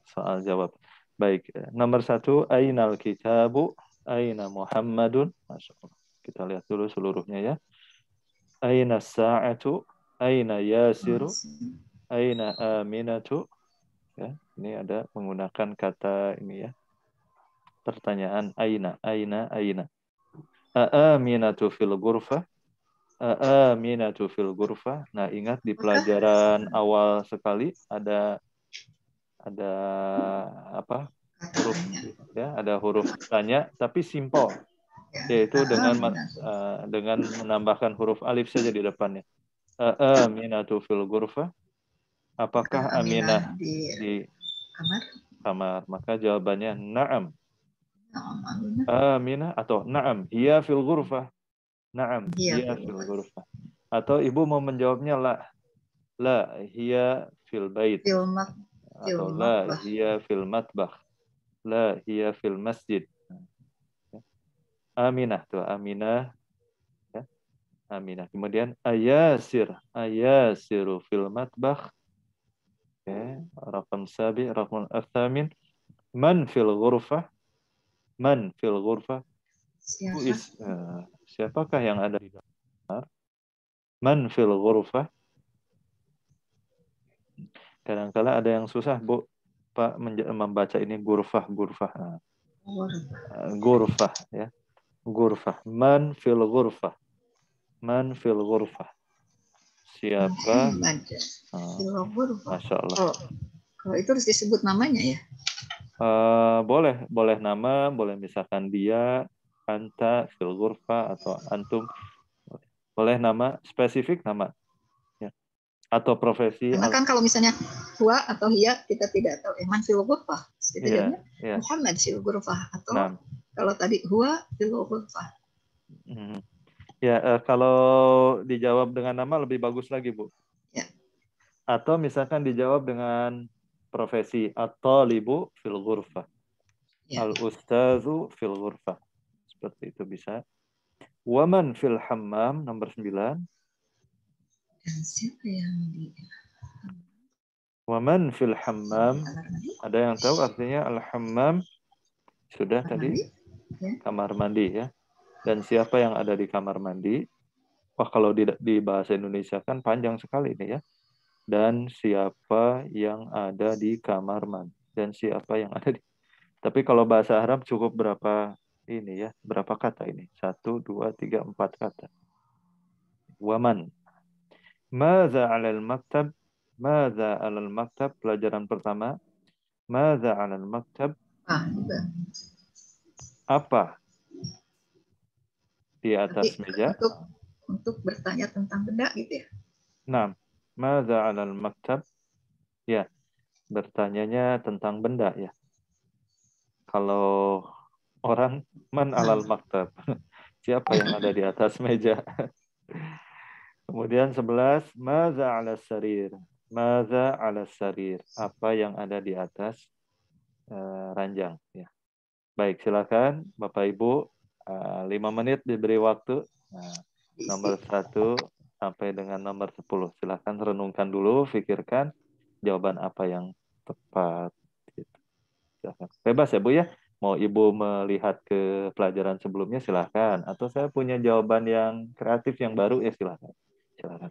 Soal jawab. Baik, nomor 1, ainal kitabu, aina Muhammadun. Masyaallah. Kita lihat dulu seluruhnya ya. Aina sa'atu, aina yasiru, aina aminatu. Ya, ini ada menggunakan kata ini ya. Pertanyaan aina. Aminatu fil ghurfah. Aminatu fil ghurfah. Nah, ingat di pelajaran awal sekali ada huruf ya, ada huruf tanya tapi simple, yaitu dengan menambahkan huruf alif saja di depannya. Aminatu fil ghurfah. Apakah Aminah di kamar? Maka jawabannya na'am. Aminah atau na'am hiya fil ghurfah. Na'am, Hiya hiya fil fil ghurfah. ghurfah. Atau ibu mau menjawabnya la hiya fil bait. Fil Atau la matbah. hiya fil matbah. La hiya fil masjid. Aminah tuh, Aminah. Ya. Aminah. Kemudian ayasiru fil matbah. Okay. Rakam sabi, rakam athamin. Man fil ghurfah. Man fil ghurfah. Siapa? Siapakah yang ada di kamar? Man fil ghurfah. Kadang-kala ada yang susah, Bu, Pak, membaca ini gurfah. Gurfah, ya. Gurfah. Man fil ghurfah. Man fil ghurfah. Siapa? Masya Allah. Kalau itu harus disebut namanya ya? Boleh nama, boleh misalkan dia, anta, fil ghurfah, atau antum. Boleh nama, spesifik nama. Ya. Atau profesi. Karena kan kalau misalnya huwa atau hiya, kita tidak tahu. Man fil ghurfah. Kita jawabnya Muhammad fil ghurfah. Atau kalau tadi huwa fil ghurfah. Ya, kalau dijawab dengan nama lebih bagus lagi, Bu. Ya. Atau misalkan dijawab dengan profesi, at-talibu fil ghurfah. Ya. Al-ustazu fil ghurfah. Seperti itu bisa. Waman fil hammam, nomor 9. Dan siapa yang di Waman fil hammam. Ada yang tahu artinya al-hammam? Sudah kamar tadi? Mandi? Ya. Kamar mandi, ya. Dan siapa yang ada di kamar mandi? Wah, kalau di bahasa Indonesia kan panjang sekali ini, ya. Dan siapa yang ada di kamar mandi? Dan siapa yang ada di... Tapi kalau bahasa Arab cukup berapa ini, ya? Berapa kata ini? 1, 2, 3, 4 kata. Waman. Madza 'alal maktab? Madza 'alal maktab? Pelajaran pertama. Madza 'alal maktab? Apa di atas meja? Untuk bertanya tentang benda gitu ya? Nah, madza 'alal maktab? Ya, bertanyanya tentang benda, ya. Kalau orang, man 'alal maktab? Siapa yang ada di atas meja? Kemudian 11, madza 'alas sarir? Madza 'alas sarir? Apa yang ada di atas ranjang, ya. Baik, silakan Bapak Ibu, 5 menit diberi waktu. Nah, nomor 1 sampai dengan nomor 10. Silakan renungkan dulu, pikirkan jawaban apa yang tepat. Gitu. Silakan. Bebas ya Bu ya. Mau Ibu melihat ke pelajaran sebelumnya silakan. Atau saya punya jawaban yang kreatif yang baru ya silakan. Silakan.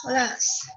Kelas.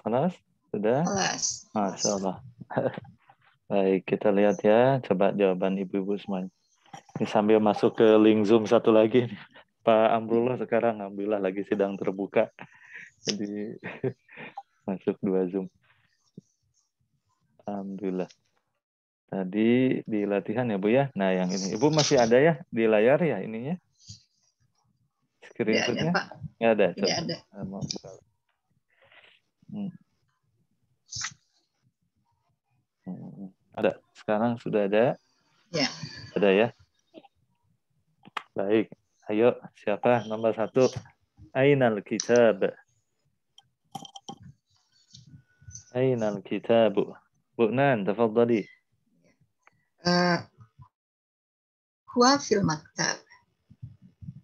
Kelas, sudah? Kelas. Masya Allah. Baik, kita lihat ya. Coba jawaban ibu-ibu semuanya. Ini sambil masuk ke link Zoom satu lagi. Pak Amrullah sekarang alhamdulillah lagi sidang terbuka. Jadi masuk 2 Zoom. Alhamdulillah. Tadi di latihan ya Bu ya. Nah yang ini. Ibu masih ada ya di layar ya ininya? Screenshotnya? Tidak ada, Pak. Nggak ada. Tidak Coba. ada. Ada. Sekarang sudah ada? Ya. Ada ya? Baik. Ayo, siapa nomor 1? Ainal kitab. Ainal kitab. Bu Nan, tafadhali. Huwa fil maktab.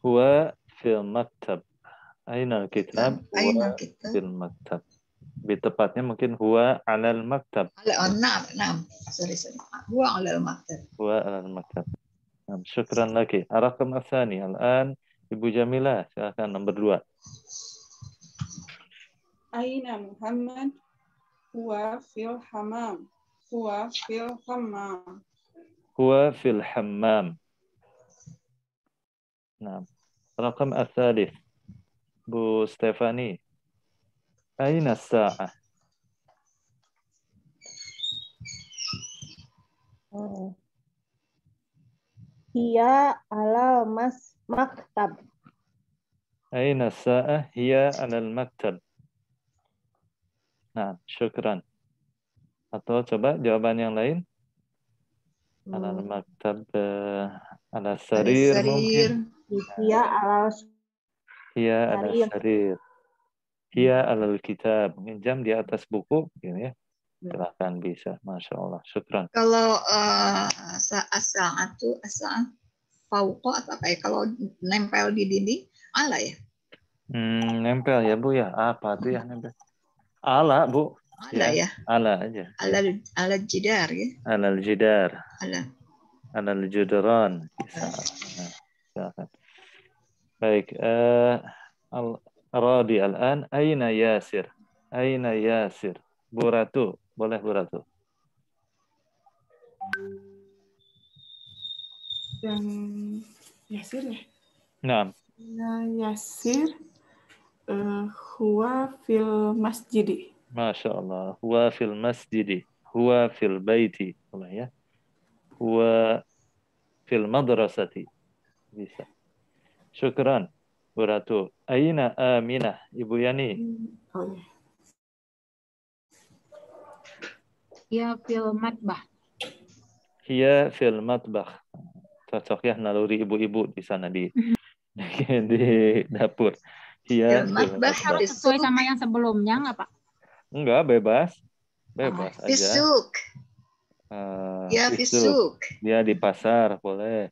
Huwa fil maktab. Ainal kitab. Ainal Huwa kitab. fil maktab. Lebih tepatnya mungkin huwa alal maktab. Naam. Sorry. Huwa alal maktab. Huwa alal maktab. Syukran lagi. Ar-raqam ats-tsani. Al-an Ibu Jamilah, silakan nomor 2. Aina Muhammad huwa fil hammam. Huwa fil hammam. Huwa fil hammam. Nah, raqam ats-tsalits. Bu Stefani. Aina as-sa'ah? Hiya ala maktab. Aina as-sa'ah? Hiya 'ala al-maktab. Nah, syukran. Atau coba jawaban yang lain? 'Ala al-maktab, 'ala sarir mungkin. Hiya ala Hiya 'ala sarir. Hiya 'ala al-kitab. Mungkin jam di atas buku, gitu ya. Silakan bisa. Masya Allah. Syukran. Kalau as-sa'atu fauqa atau apa ya? Kalau nempel di dinding ala ya? Nempel ya Bu ya. Apa tuh ya nempel? Ala, Bu. Ala ya. Ala aja. Ala jidar ya. Alal jidar. Ala judran. Silakan. Baik. Radi al-an. Aina Yasir? Aina Yasir? Bu Ratu. Boleh Bu Ratu. Dan Yasir ya? Naam. Yasir huwa fil masjidi. Masya Allah. Huwa fil masjidi. Huwa fil baiti. Ya. Huwa fil madrasati. Bisa. Syukran. Bu Ratu. Aina Aminah? Ibu Yani. Oh ya. Ya fil matbah. Hiya fil matbah. Cocok ya naluri ibu-ibu di sana di dapur. Hiya fil matbah. Harus sesuai sama yang sebelumnya nggak Pak? Enggak, bebas. Bebas aja. Fisuk. Ya fisuk. Dia di pasar, boleh.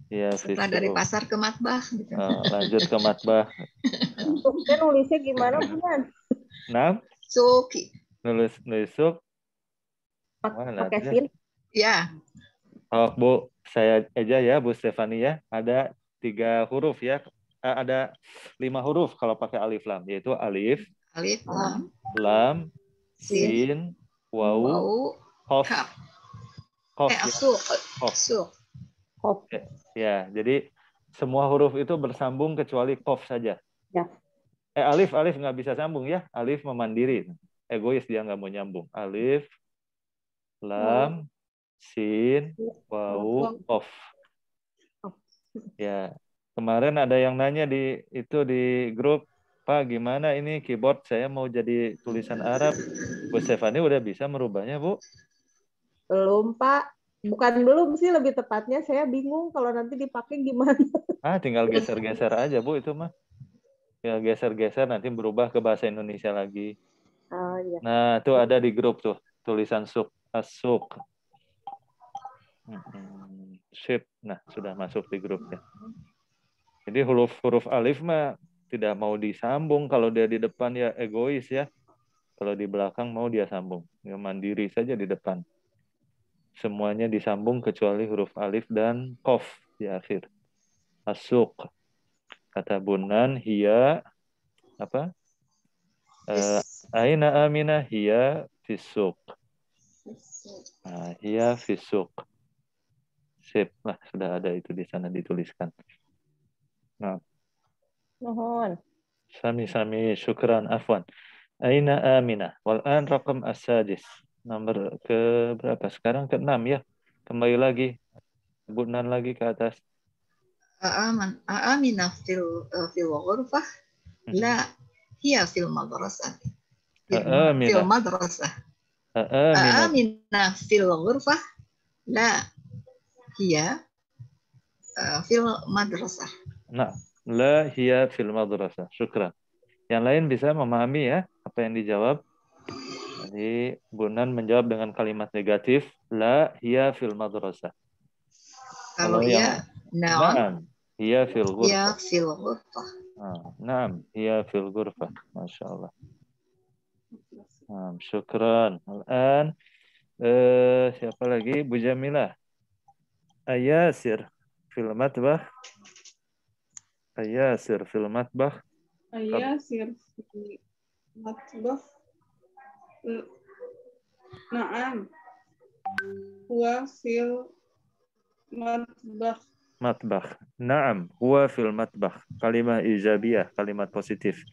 Ya Setelah fisuk. dari pasar ke matbah. Gitu. Lanjut ke matbah. Suknya nulisnya gimana, Bukan? Nah, Suki. nulis suk. Pakai sin? Ya. Oh, Bu, saya aja ya, Bu Stefani ya. Ada 3 huruf ya. Ada 5 huruf kalau pakai alif lam, yaitu alif, lam, sin, wawu, qaf. Qaf. Ya, jadi semua huruf itu bersambung kecuali qaf saja. Ya. Alif nggak bisa sambung ya. Alif memandiri. Egois dia nggak mau nyambung. Alif, lam, sin, wawu, qaf. Ya. Kemarin ada yang nanya di grup, Pak, gimana ini keyboard saya mau jadi tulisan Arab? Bu Stefani udah bisa merubahnya, Bu? Belum, Pak. Bukan belum sih, lebih tepatnya saya bingung kalau nanti dipakai gimana. Tinggal geser-geser aja, Bu, itu mah. Ya, geser-geser nanti berubah ke bahasa Indonesia lagi. Oh, iya. Nah, itu ada di grup tuh, tulisan suk, asuk. Sip. Nah, sudah masuk di grupnya. Jadi huruf alif mah tidak mau disambung. Kalau dia di depan ya egois ya. Kalau di belakang mau dia sambung. Ya mandiri saja di depan. Semuanya disambung kecuali huruf alif dan qaf di akhir. Asuk. Kata Bunan, hiya apa? Aina Aminah? Hiya fisuk. Hiya fisuk. Sip. Nah, sudah ada itu di sana dituliskan. Nah. Mohon. Sami syukran afwan. Aina Aminah? Wal'an raqam as-sadis. Nomor ke berapa? Sekarang ke-6 ya. Kembali lagi. Bunan lagi ke atas. Aminah fil ghurfah. La hiya fil madrasah. Fil madrasah. Aminah fil ghurfah. La hiya fil madrasah. Nah, la hiya fil madrasah. Syukran. Yang lain bisa memahami ya apa yang dijawab. Jadi Bunan menjawab dengan kalimat negatif, la hiya fil madrasah. Kalau iya, na'am, hiya fil ghurfah. Hiya fil ghurfah. Na'am, hiya fil ghurfah. Masya Allah. Syukran. Al-an siapa lagi? Bu Jamilah. Ayasir fil matbah. Ayasir fil matbah. Ayasir fil matbah. Naam. Huwa fil matbah. Matbah. Naam, huwa fil matbah. Kalimat ijabiyah, kalimat positif.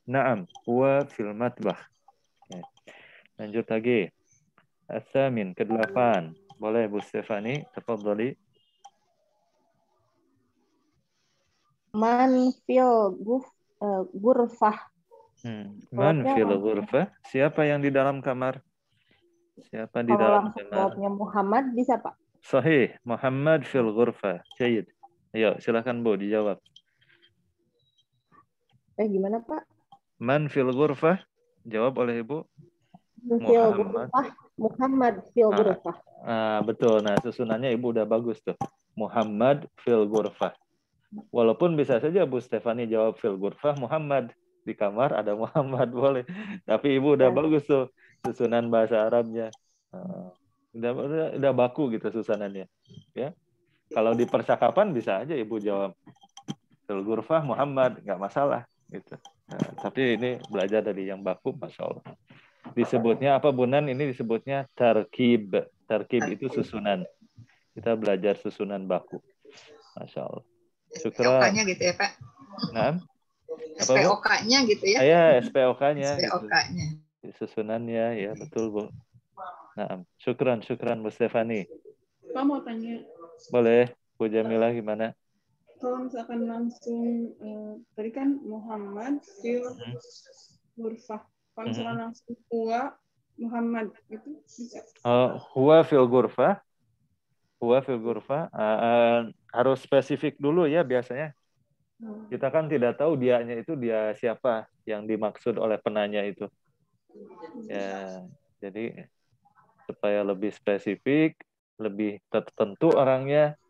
Naam, huwa fil matbah. Okay. Lanjut lagi. As-samin, ke-8. Boleh Bu Stefani, tafadhali. Man fil ghurfah. Man fil ghurfah? Siapa yang di dalam kamar? Siapa di dalam kamar? Jawabnya Muhammad bisa, Pak? Sahih, Muhammad fil ghurfah. Jayid. Ayo, silakan Bu dijawab. Gimana, Pak? Man fil ghurfah? Jawab oleh Ibu. Muhammad fil ghurfah. Betul. Nah, susunannya Ibu udah bagus tuh. Muhammad fil ghurfah. Walaupun bisa saja Bu Stefani jawab fil ghurfah Muhammad. di kamar ada Muhammad boleh. Tapi Ibu udah bagus tuh susunan bahasa Arabnya. Udah baku gitu susunannya. Ya. Kalau di percakapan bisa aja Ibu jawab fil ghurfah Muhammad, nggak masalah gitu. Nah, tapi ini belajar dari yang baku, Masya Allah. Disebutnya apa Bunan? Ini disebutnya tarkib. Tarkib itu susunan. Kita belajar susunan baku. Masya Allah. SPOK-nya gitu ya Pak? Nah, SPOK-nya gitu ya? Iya, SPOK-nya. SPOK-nya. Gitu. Susunannya, ya betul Bu. Nah, syukran Bu Stefani. Pak mau tanya. Boleh, Bu Jamilah gimana? Kalau misalkan langsung, tadi kan Muhammad fil ghurfah. Kalau misalkan langsung huwa Muhammad, itu bisa? Huwa fil ghurfah. Huwa fil ghurfah. Harus spesifik dulu ya biasanya. Kita kan tidak tahu dianya itu dia siapa yang dimaksud oleh penanya itu. Ya, jadi supaya lebih spesifik, lebih tertentu orangnya,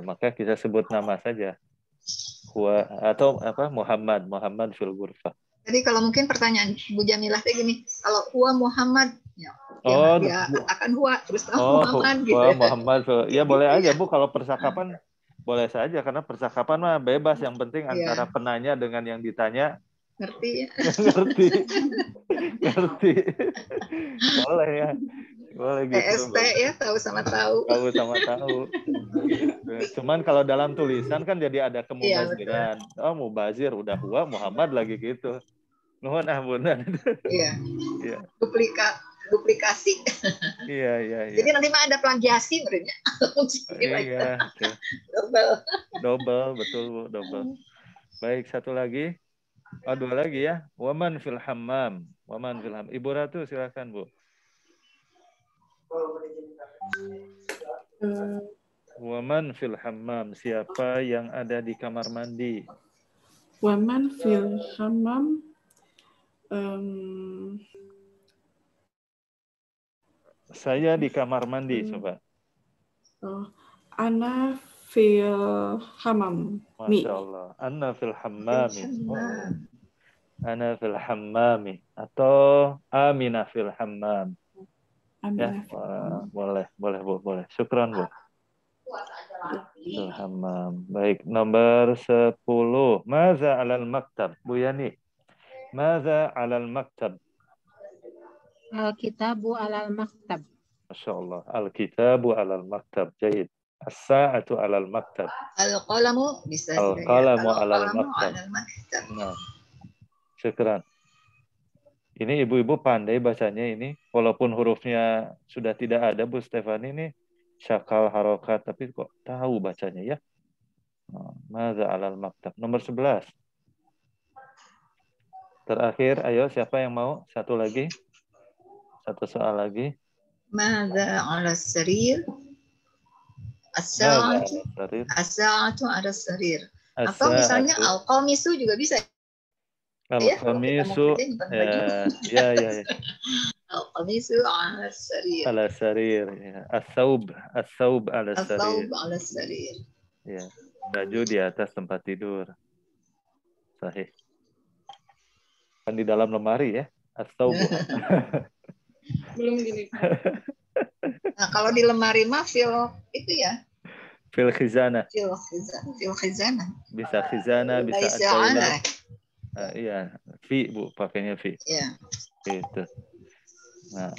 maka kita sebut nama saja. Atau apa Muhammad fil ghurfah. Jadi kalau mungkin pertanyaan Bu Jamilah kayak gini, kalau huwa Muhammad, ya dia katakan huwa terus Muhammad gitu. Muhammad, ya boleh aja Bu kalau percakapan boleh saja karena percakapan mah bebas, yang penting antara penanya dengan yang ditanya ngerti ya. ngerti. Boleh ya. Boleh gitu. TST ya, tahu sama tahu. Tahu sama tahu. Cuman kalau dalam tulisan kan jadi ada kemubaziran. Oh, mubazir udah huwa Muhammad lagi gitu. Nuhun Bunan. Iya. Duplikasi. Iya. Jadi nanti mah ada plagiasi menurutnya. Iya. Double, betul Bu, double. Baik, satu lagi. Dua lagi ya. Waman fil hammam. Ibu Ratu silakan Bu. Waman fil hammam, siapa yang ada di kamar mandi? Waman fil hammam, saya di kamar mandi, coba. Ana fil hammam. Masya Allah. Ana fil hammami. Ana fil hammami. Atau Amina fil hammam. Ya, boleh Bu, boleh. Syukran Bu. Fil hammam. Baik, nomor 10. Maza alal maktab, Bu Yani. Maza alal maktab. Al-kitabu alal maktab. Masya Allah. Al-kitabu alal maktab. Jayid. As-sa'atu alal maktab. Al-qalamu bisa. Al-qalamu alal maktab. Nah, syukran. Ini ibu-ibu pandai bacanya ini. Walaupun hurufnya sudah tidak ada Bu Stefani ini. Syakal harokat. Tapi kok tahu bacanya ya. Maza alal maktab. Nomor 11. Terakhir, ayo siapa yang mau? Satu lagi. Satu soal lagi. Maza ala sarir. As-sa'atu ala sarir. Atau misalnya al-qamisu juga bisa. Al-qamisu. Ya. Al-qamisu ala sarir. Ala sarir. As-saub ala sarir. As-saub ala sarir. Ya. Baju di atas tempat tidur. Sahih. Kan di dalam lemari ya. As-saub. Belum gini. Nah, kalau di lemari mah fil itu ya. Fil khizanah. Fil khizanah. Bisa khizanah, bisa ada. Iya, fi Bu, pakainya fi. Iya. Gitu. Nah,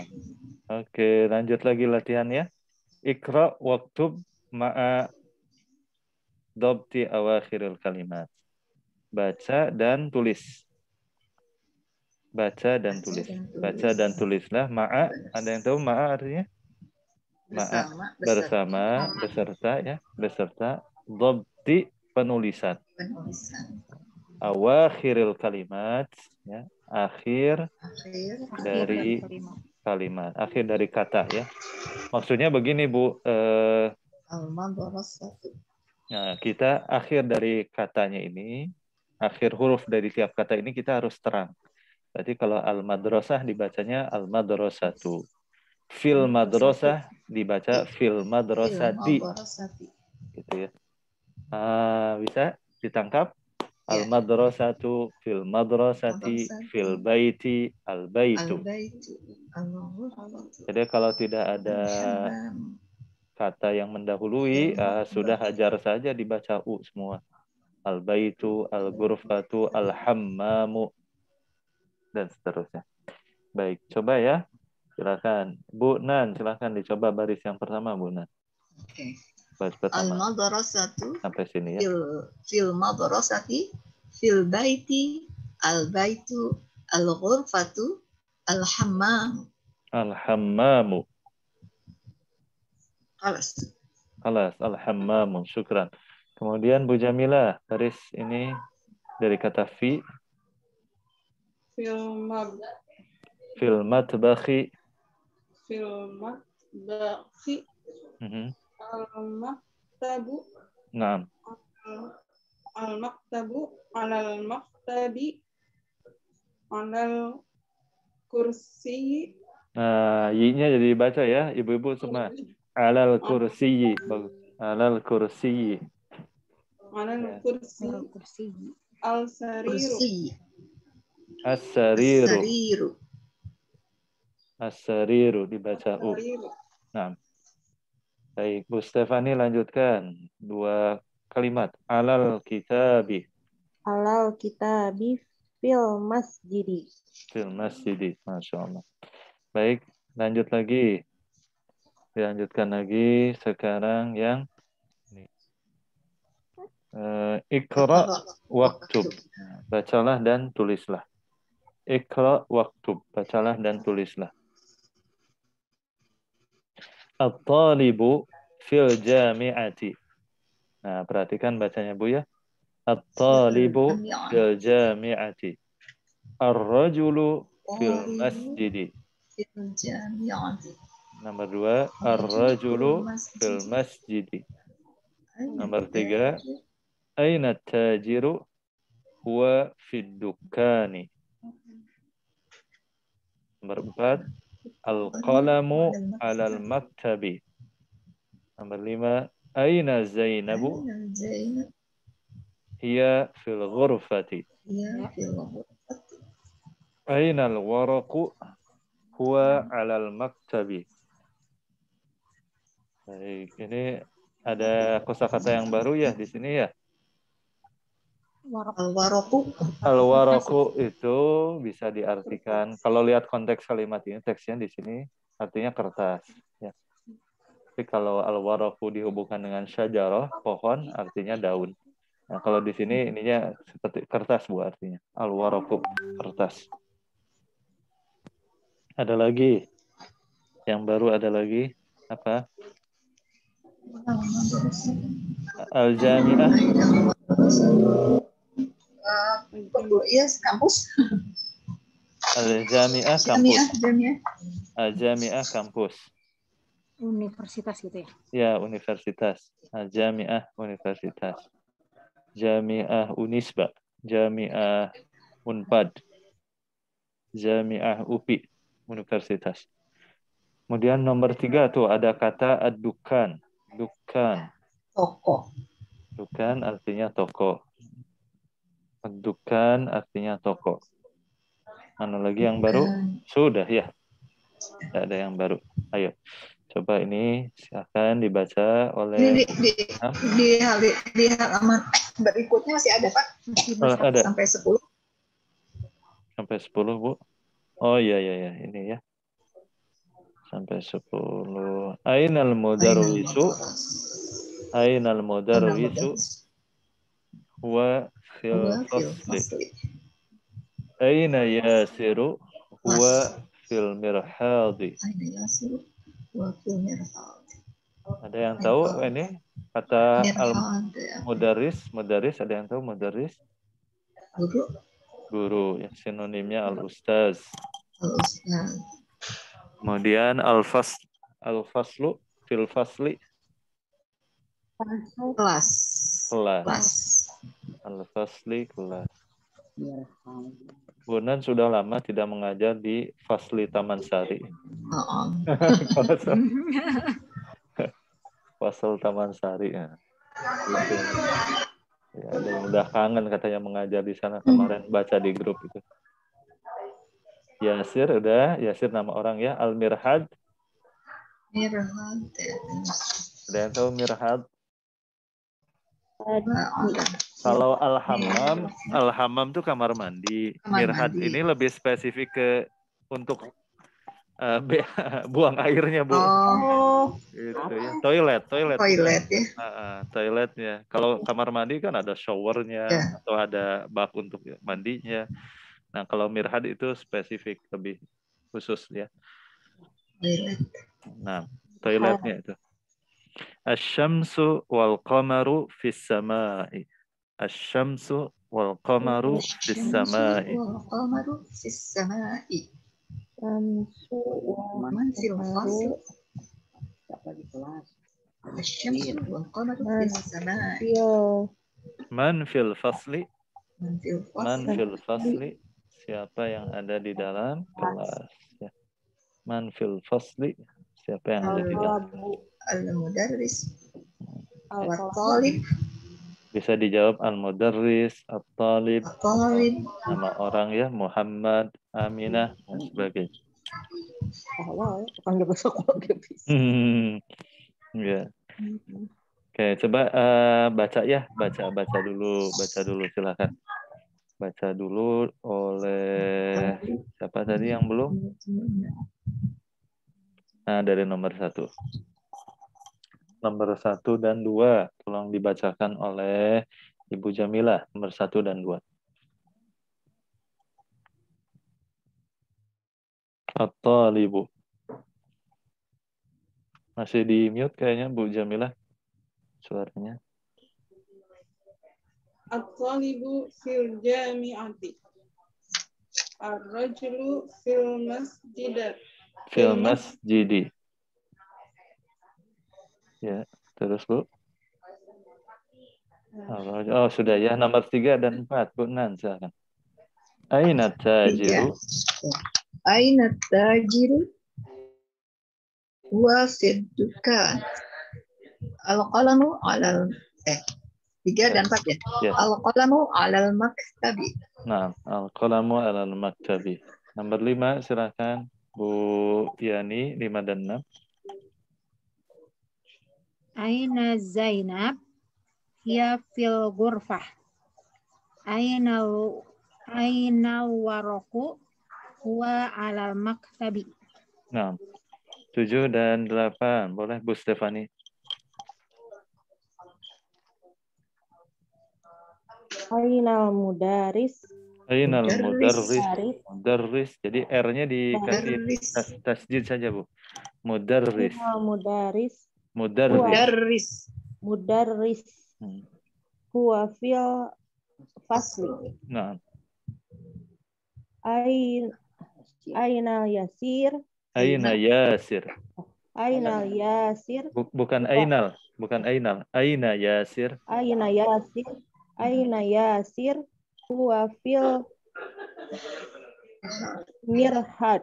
oke, lanjut lagi latihan ya. Iqra waktub ma'a dhabti awakhiril kalimat. Baca dan tulis. Baca dan tulis. Baca dan tulislah. Ma'a, ada yang tahu ma'a artinya? Ma'a, bersama, beserta ya, beserta dhabti penulisan. Awakhiril kalimat ya, akhir dari kalimat, akhir dari kata ya. Maksudnya begini Bu, nah, kita akhir dari katanya ini, akhir huruf dari tiap kata ini kita harus terang. Berarti kalau al-madrasah dibacanya al-madrasatu. Fil madrasah dibaca fil madrasati. Gitu ya. Bisa ditangkap? Al-madrasatu fil madrasati fil baiti al-baitu. Jadi kalau tidak ada kata yang mendahului, sudah hajar saja dibaca u semua. Al-baitu, al-ghurfatu, al-hammamu, dan seterusnya. Baik, coba ya. Silakan. Bu Nan, silakan dicoba baris yang pertama, Bu Nan. Oke. Baris pertama. Al-madrasatu sampai sini ya. Fil madrasati fil baiti al-baitu al-ghurfatu al-hammam. Al-hammamu. Alas, al-hammamu. Syukran. Kemudian Bu Jamila, baris ini dari kata fi. Fil matbakhi. Al-maktabu. Naam. Al-maktabu alal maktabi alal kursi. Nah, y-nya jadi dibaca ya, ibu-ibu semua. Alal kursi. Alal kursi. Alal kursi. Al-sariru. As-sariru. As-sariru dibaca u. Nah. Baik, Bu Stefani lanjutkan 2 kalimat. Alal kitabi. Alal kitabi fil masjidi. Fil masjidi, Masya Allah. Baik, lanjut lagi. Dilanjutkan lagi sekarang yang Iqra waktub. Bacalah dan tulislah. Iqra waktub. Bacalah dan tulislah. At-talibu fil jami'ati. Nah, perhatikan bacanya Bu ya. At-talibu fil jami'ati. Ar-rajulu fil masjidi. Nomor 2, ar-rajulu fil masjidi. Nomor 3, aina tajiru huwa fid dukkani. Nomor 4, al-qalamu 'alal maktabi. Nomor 5, aina Zainabu? Hiya fil ghurfati. Aina al-waraqu? Huwa 'alal maktabi. Baik, ini ada kosakata yang baru ya di sini ya. Al-waraqu itu bisa diartikan, kalau lihat konteks kalimat ini, teksnya di sini artinya kertas. Ya. Tapi kalau al-waraqu dihubungkan dengan syajarah, pohon, artinya daun. Nah, kalau di sini ininya seperti kertas Bu artinya. Al-waraqu, kertas. Ada lagi? Yang baru ada lagi? Apa? Al-jami'ah. Kampus. Al-jami'ah kampus. Al-jami'ah kampus. Universitas gitu ya? Ya, universitas. Al-jami'ah universitas. Jami'ah Unisba. Jami'ah Unpad. Jami'ah UPI. Universitas. Kemudian nomor 3 tuh ada kata ad-dukan. Dukan. Toko. Dukan artinya toko. Dukan artinya toko. Mana lagi yang baru? Sudah ya. Tidak ada yang baru. Ayo. Coba ini silakan dibaca oleh di halaman berikutnya masih ada Pak? Ada. Sampai 10. Sampai 10 Bu. Oh iya ini ya. Sampai 10. Ainal mudarrisu. Ainal mudarrisu. Huwa fil fasli. Aina Yasiru huwa fil mirhadi. Ada yang tahu ini kata al-mudarris? Mudarris ada yang tahu mudarris? Guru yang sinonimnya al-ustaz. Kemudian al-faslu fil fasli. Kelas. Al-fasli kelas. Bunan sudah lama tidak mengajar di Fasli Taman Sari. Fasal Taman Sari. Ya. Gitu. Ya, ada yang udah kangen katanya mengajar di sana kemarin, baca di grup itu. Yasir udah, Yasir nama orang ya. Al-Mirhad. Mirhad. Ada yang tahu Mirhad? Kalau Al-Hammam, Al-Hammam itu kamar mandi. Mirhad ini lebih spesifik ke untuk buang airnya, Bu. Oh. Itu ya. Toilet ya. Toiletnya. Kalau kamar mandi kan ada showernya atau ada bak untuk mandinya. Nah, kalau Mirhad itu spesifik, lebih khusus ya. Nah, toiletnya itu. Asy-syamsu wal qamaru fis samai. Asy-syamsu wal qamaru fis samai. Wal qamaru fis samai. Man fil fasl. Asy-syamsu wal qamaru fis samai. Man fil fasli. Man fil fasli. Siapa yang ada di dalam kelas ya. Man fil fasli. Siapa yang ada di dalam? Al-mudarris. Al-talib. Bisa dijawab al-mudarris, at-talib, nama orang ya, Muhammad, Aminah, dan sebagainya. Ya. Oke, coba baca dulu, silakan. Baca dulu oleh siapa tadi yang belum? Nah, dari nomor 1. Nomor 1 dan 2. Tolong dibacakan oleh Ibu Jamilah. Nomor 1 dan 2. At-talibu. Masih di mute kayaknya Bu Jamilah. Suaranya. At-talibu fil jami'ati. Ar-rajulu fil masjid. Fil masjidi. Ya, terus Bu. Oh, sudah ya. Nomor 3 dan 4. Bu Nan, silakan. Aina tajiru. Aina tajiru. Wa fid dukan. Al-qalamu 'alal 3 dan 4 ya. Yes. Al-qalamu 'alal maktabi. Nah, al-qalamu 'alal maktabi. Nomor 5 silakan Bu Yani, 5 dan 6. Aina Zainab hiya fil ghurfah. Aina waraku huwa 'alal maktabi. Nah, 7 dan 8. Boleh Bu Stefani. Ainal mudaris. Ainal mudarris. Jadi R-nya dikasih tasjid saja, Bu. Mudarris. Mudarris. Huwa fil fasli. Nah. Ainal yasir. Aina Yasir. Ainal Yasir. Bukan Ainal. Aina Yasir. Aina Yasir. Huwa fil mirhad.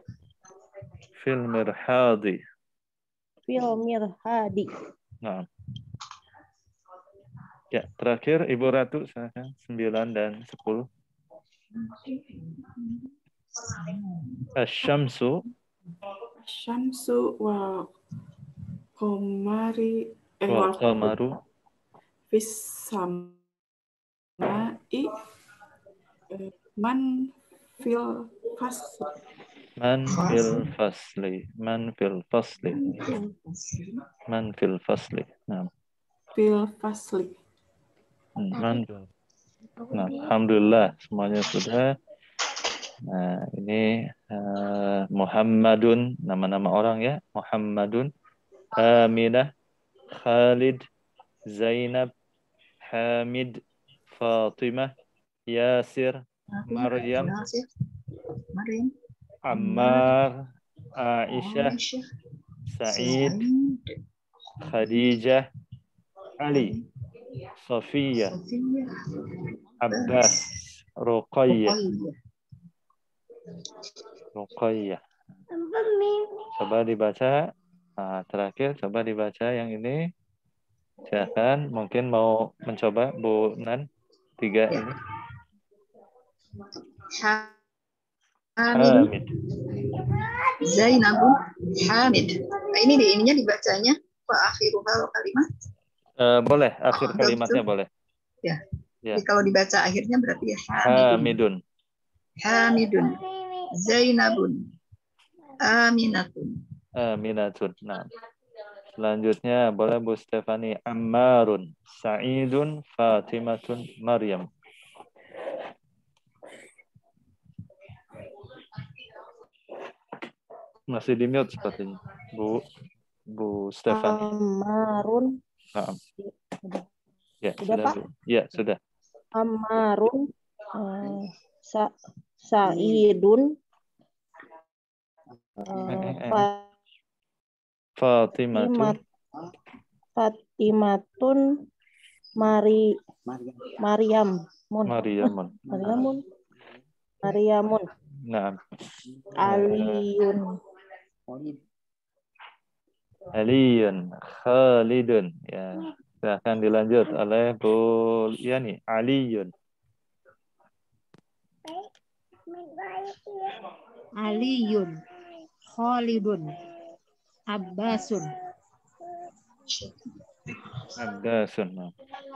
Fil mirhadi. Nah. Ya, terakhir Ibu Ratu, silakan 9 dan 10. Asy-syamsu wa qamari wal qamaru fis samai man fil fasli. Man Nah, alhamdulillah semuanya sudah. Nah, ini Muhammadun, nama-nama orang ya. Muhammadun, Aminah, Khalid, Zainab, Hamid, Fatimah, Yasir, Maryam, Ammar, Aisyah, Sa'id, Khadijah, Ali, Sofia, Abbas, Ruqayyah. Coba dibaca. Nah, terakhir coba dibaca yang ini. Silakan, mungkin mau mencoba Bu Nan. tiga Ya. ini. Hamid. Zainabun Hamid. Nah, ini ininya dibacanya wa akhiruha kalimat. Boleh, akhir kalimatnya boleh. Ya. Ya. Jadi kalau dibaca akhirnya berarti ya Hamidun. Hamidun. Zainabun. Aminatun. Aminatun. Nah. Selanjutnya boleh Bu Stefani. Ammarun, Sa'idun, Fatimatun, Maryam. Masih di mute sepertinya. Bu Stefani. Ammarun. Nah. Ya, sudah Pak? Ya, sudah. Ammarun, Sa'idun, Fatimatun, Maryamun. Nah. Aliyun, Khalidun. Ya. Silahkan dilanjut oleh Bu Yani. Aliyun. Aliyun, Khalidun, Abbasun.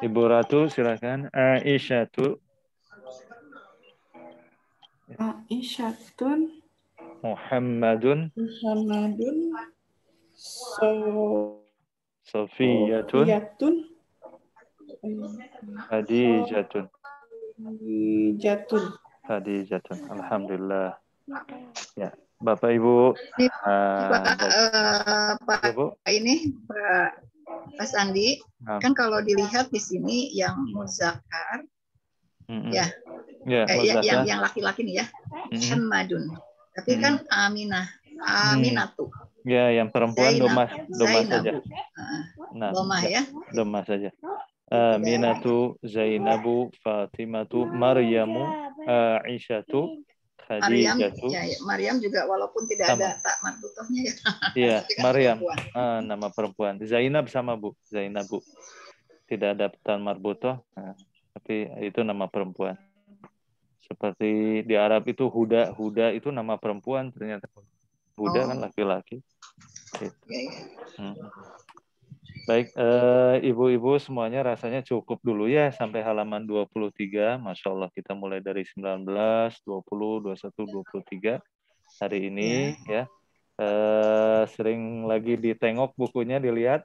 Ibu Ratu silakan. Aisyatun. Muhammadun. Sofiyatun. Hadijatun. Alhamdulillah. Ya, Bapak Ibu. Pak ini Pak Sandi, kan kalau dilihat di sini yang muzakkar, ya, yang laki-laki nih ya, Hammadun. Tapi kan Aminatu. Ya, yang perempuan domah saja. Domah ya. Domah saja. Aminatu, Zainabu, Fatimatu, Maryamu, Aisyatu, Khadijatu. Maryam juga walaupun tidak ada tak marbutohnya ya. Iya, Maryam. Nama perempuan. Zainab sama Bu. Zainabu. Tidak ada tan marbutoh. Tapi itu nama perempuan. Seperti di Arab itu Huda. Huda itu nama perempuan ternyata. Huda kan laki-laki. Gitu. Baik, ibu-ibu semuanya rasanya cukup dulu ya sampai halaman 23. Masya Allah kita mulai dari 19, 20, 21, 23 hari ini ya. Sering lagi ditengok bukunya dilihat.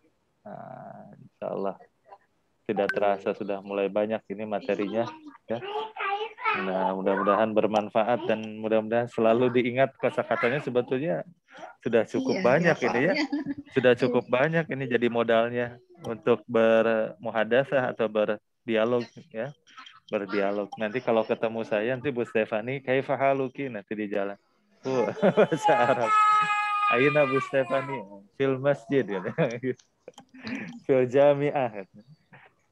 Insya Allah tidak terasa sudah mulai banyak ini materinya ya. Nah, mudah-mudahan bermanfaat dan mudah-mudahan selalu diingat kosakatanya sebetulnya sudah cukup banyak ini ya. Sudah cukup banyak ini jadi modalnya untuk bermuhadasah atau berdialog ya. Berdialog. Nanti kalau ketemu saya nanti Bu Stefani kaifa haluki nanti di jalan. Bahasa Arab. Aina Bu Stefani fil masjid ya. Fil jami'ah.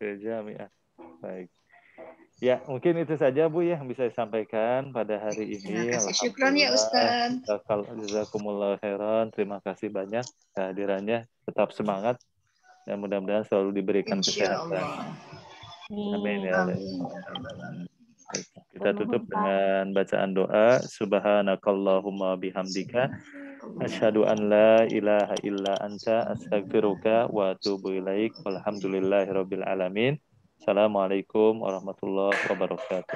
Fil jami'ah. Baik. Ya, mungkin itu saja Bu ya yang bisa disampaikan pada hari ini. Terima kasih. Syukran ya Ustaz. Jazakumullah khairan. Terima kasih banyak kehadirannya. Tetap semangat dan mudah-mudahan selalu diberikan kesehatan. Amin ya Allah. Kita tutup dengan bacaan doa. Subhanakallahumma bihamdika asyhadu an la ilaha illa anta astaghfiruka wa atubu ilaik. Walhamdulillahirabbil alamin. Assalamualaikum warahmatullahi wabarakatuh.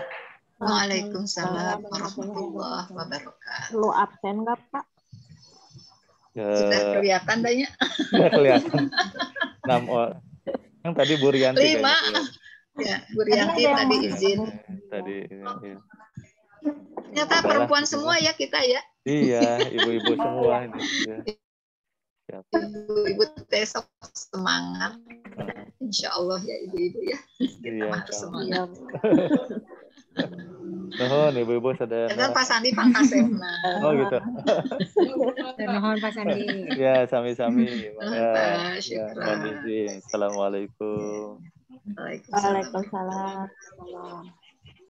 Waalaikumsalam warahmatullahi wabarakatuh. Perlu absen nggak Pak? Sudah kelihatan banyak. Sudah kelihatan. 6 orang. Yang tadi Bu Rianti. 5. Ya, Bu Rianti tadi izin. Tadi. Ya. Ternyata perempuan semua ya kita ya. Iya, ibu-ibu semua ini. Ya. Ibu-ibu besok semangat. Insya Allah ya ibu-ibu ya. Kita harus semangat. Nuhun ibu-ibu sadayana. Kan Pak Sandi pangkasena. Oh gitu. Nuhun Pak Sandi. Ya, sami-sami. Syukran. Assalamualaikum. Waalaikumsalam. Waalaikumsalam.